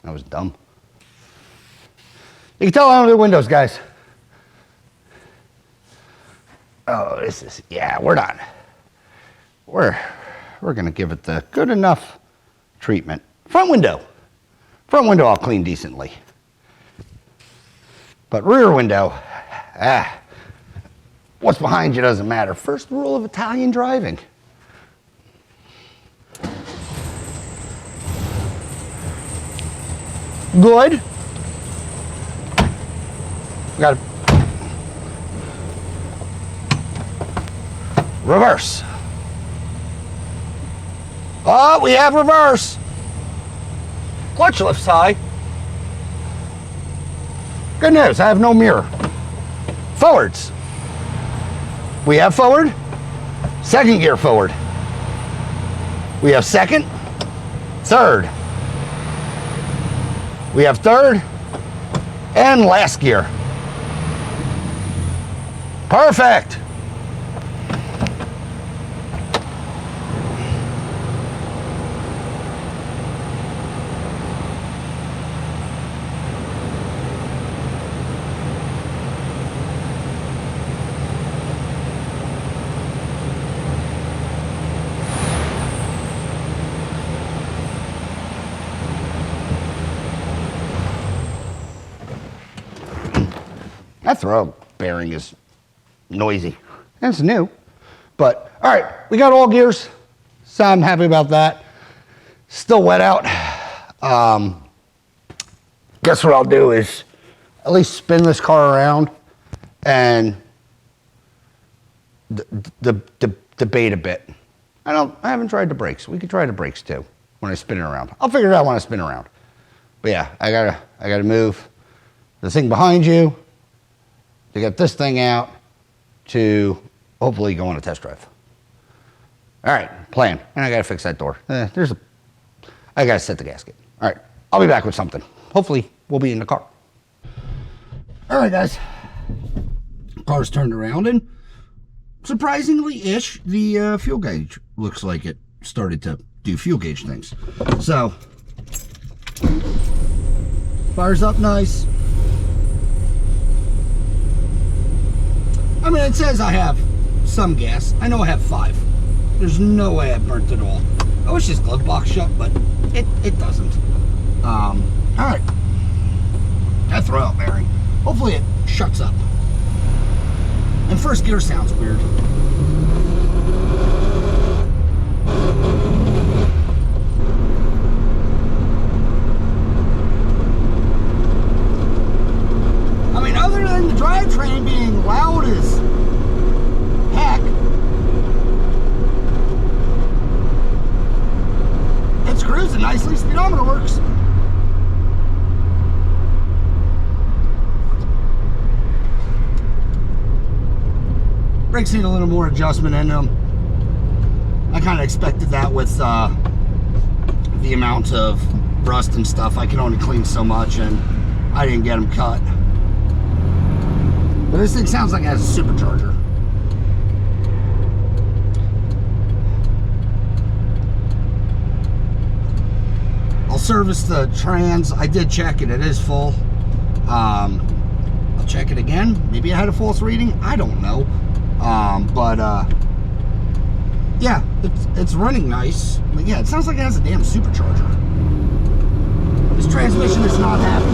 That was dumb. You can tell I don't do windows, guys. Oh, this is, yeah, we're done. We're gonna give it the good enough treatment. Front window I'll clean decently. But rear window, what's behind you doesn't matter. First rule of Italian driving. Good. Got to reverse. Oh, we have reverse. Clutch lifts high. Good news, I have no mirror. Forwards. We have forward. Second gear forward. We have second. Third. We have third. And last gear. Perfect. That throw bearing is noisy. And it's new. But, all right, we got all gears. So I'm happy about that. Still wet out. Guess what I'll do is at least spin this car around and debate a bit. I haven't tried the brakes. We could try the brakes too when I spin it around. I'll figure it out when I spin around. But yeah, I gotta move the thing behind you to get this thing out to hopefully go on a test drive. All right, plan. And I gotta fix that door. I gotta set the gasket. All right, I'll be back with something. Hopefully we'll be in the car. All right, guys. Car's turned around and surprisingly-ish, the fuel gauge looks like it started to do fuel gauge things. So, fires up nice. I mean, it says I have some gas. I know I have 5. There's no way I burnt it all. I wish this glove box shut, but it doesn't. All right. That throwout bearing. Hopefully it shuts up. And first gear sounds weird. I mean, other than the drivetrain being loud as heck, it's cruising nicely. Speedometer works. Brakes need a little more adjustment in them. I kind of expected that with the amount of rust and stuff. I can only clean so much, and I didn't get them cut. But this thing sounds like it has a supercharger. I'll service the trans. I did check it. It is full. I'll check it again. Maybe I had a false reading. I don't know. Yeah, it's running nice. But yeah, it sounds like it has a damn supercharger. This transmission is not happy.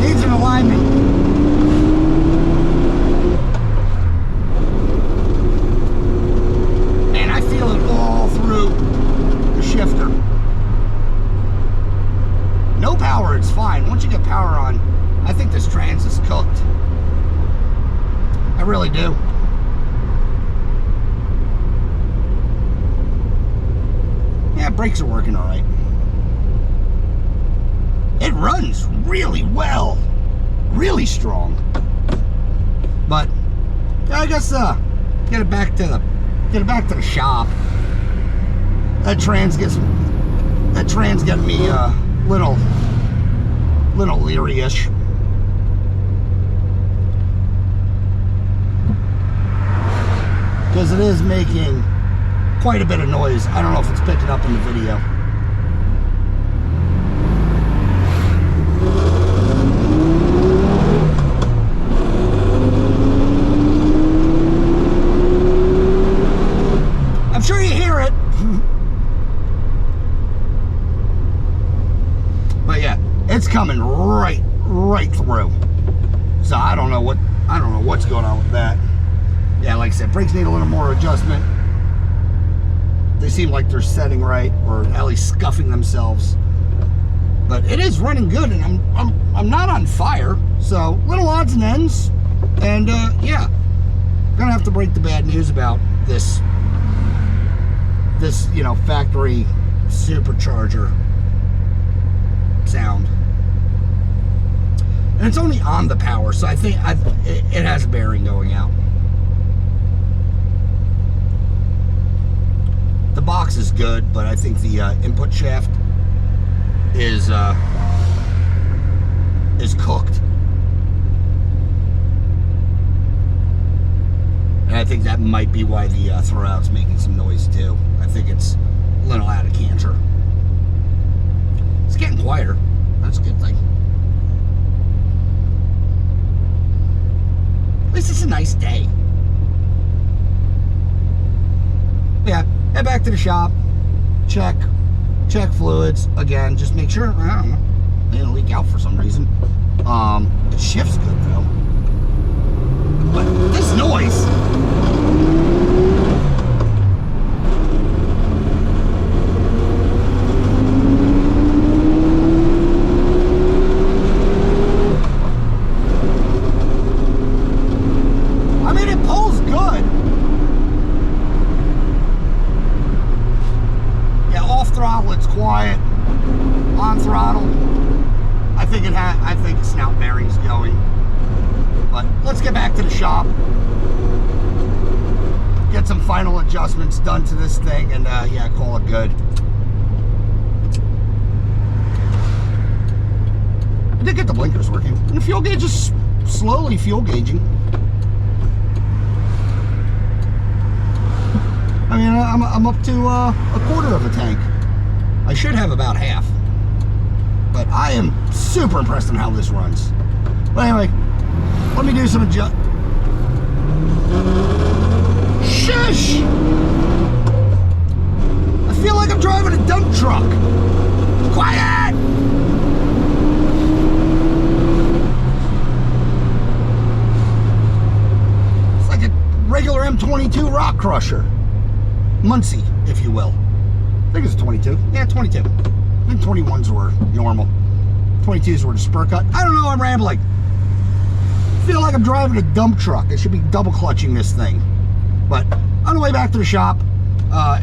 Needs an alignment. And I feel it all through the shifter. No power, it's fine. Once you get power on, I think this trans is cooked. I really do. Yeah, brakes are working all right. It runs really well, really strong. But I guess get it back to the shop. That trans getting me little leery-ish. Because it is making quite a bit of noise. I don't know if it's picking up in the video. I'm sure you hear it. But yeah, it's coming right through. So I don't know what's going on with that. Yeah, like I said, brakes need a little more adjustment. They seem like they're setting right, or at least scuffing themselves. But it is running good, and I'm not on fire. So little odds and ends, and yeah, gonna have to break the bad news about this factory supercharger sound. And it's only on the power, so I think it has a bearing going out. The box is good, but I think the input shaft is cooked. And I think that might be why the throwout's making some noise too. I think it's a little out of canter. It's getting quieter. That's a good thing. At least it's a nice day. Yeah. Head back to the shop, check fluids again, just make sure, I don't know, they didn't leak out for some reason. It shifts good though. But this noise. I mean, it pulls good. Throttle, it's quiet. On throttle, I think snout bearing's going. But let's get back to the shop. Get some final adjustments done to this thing, and yeah, call it good. I did get the blinkers working, and the fuel gauge is slowly fuel gauging. I mean, I'm up to a quarter of a tank. I should have about half. But I am super impressed on how this runs. But anyway, let me do some adjust. Shush! I feel like I'm driving a dump truck. Quiet! It's like a regular M22 rock crusher. Muncie, if you will. I think it's 22. Yeah, 22. I think 21s were normal. 22s were the spur cut. I don't know, I'm rambling. I feel like I'm driving a dump truck. I should be double clutching this thing. But on the way back to the shop,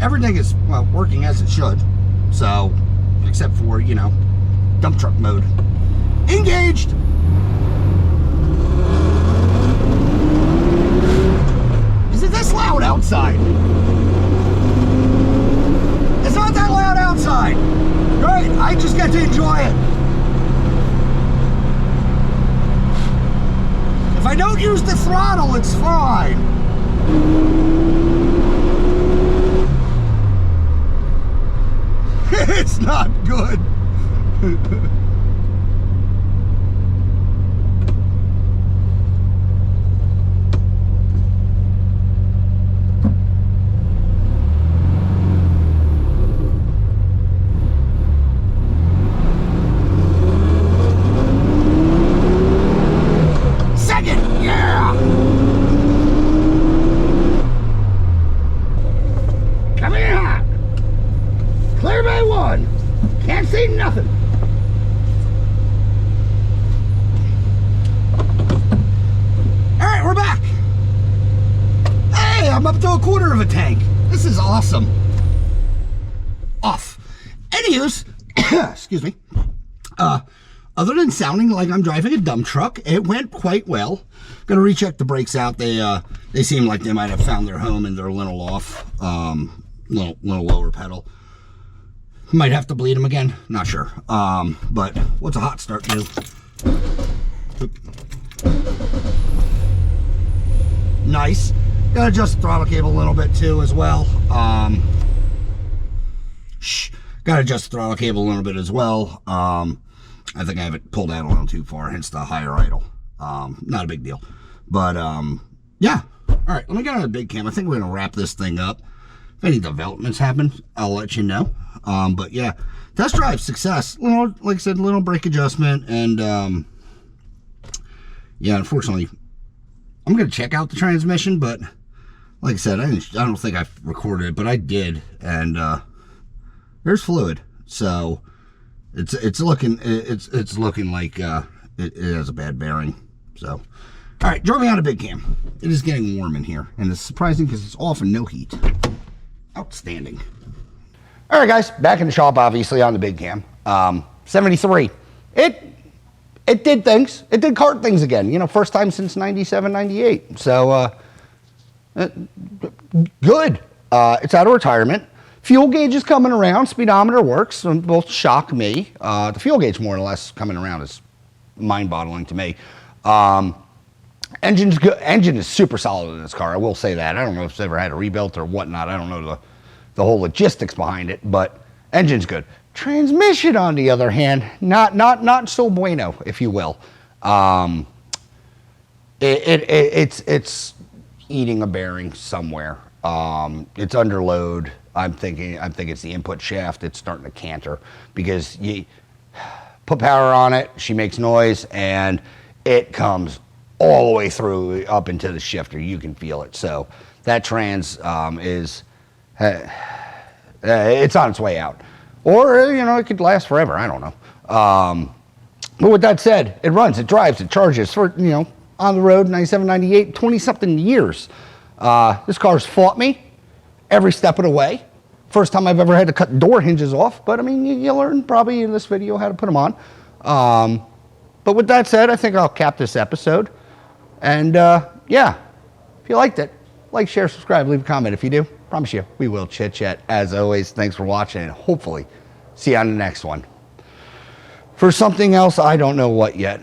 everything is, well, working as it should. So, except for, you know, dump truck mode. Engaged! Is it this loud outside? It's not that loud outside. Great, I just get to enjoy it. If I don't use the throttle, it's fine. It's not good. Nothing. All right, we're back. Hey, I'm up to a quarter of a tank. This is awesome. Off. Anyways, excuse me. Other than sounding like I'm driving a dump truck, it went quite well. Gonna recheck the brakes out. They seem like they might have found their home and they're a little off. Little lower pedal. Might have to bleed them again, not sure. But what's a hot start do? Nice. Gotta adjust the throttle cable a little bit too as well. Gotta adjust the throttle cable a little bit as well. I think I have it pulled out a little too far, hence the higher idle. Not a big deal. But yeah. All right, let me get on the big cam. I think we're gonna wrap this thing up. If any developments happen, I'll let you know. But yeah, test drive success. Little, like I said, little brake adjustment, and yeah, unfortunately, I'm gonna check out the transmission. But like I said, I don't think I've recorded it, but I did, and there's fluid, so it's looking like it has a bad bearing. So, all right, drove me on a big cam. It is getting warm in here, and it's surprising because it's often no heat. Outstanding. All right, guys, back in the shop, obviously, on the big cam. 73. It did things. It did kart things again. You know, first time since 97, 98. So, good. It's out of retirement. Fuel gauge is coming around. Speedometer works. Both shock me. The fuel gauge, more or less, coming around is mind-boggling to me. Engine's good. Engine is super solid in this car. I will say that. I don't know if it's ever had a rebuilt or whatnot. I don't know the whole logistics behind it, but engine's good. Transmission, on the other hand, not so bueno, if you will. It's eating a bearing somewhere. It's under load. I'm thinking it's the input shaft. It's starting to canter because you put power on it. She makes noise and it comes all the way through up into the shifter. You can feel it. So that trans is it's on its way out, or you know, it could last forever. I don't know. But with that said, it runs, it drives, it charges for, you know, on the road, 97, 98, 20 something years. This car's fought me every step of the way. First time I've ever had to cut door hinges off, but I mean, you learn probably in this video how to put them on. But with that said, I think I'll cap this episode. And yeah, if you liked it, like, share, subscribe, leave a comment. If you do, promise you, we will chit chat. As always, thanks for watching, and hopefully see you on the next one. For something else, I don't know what yet.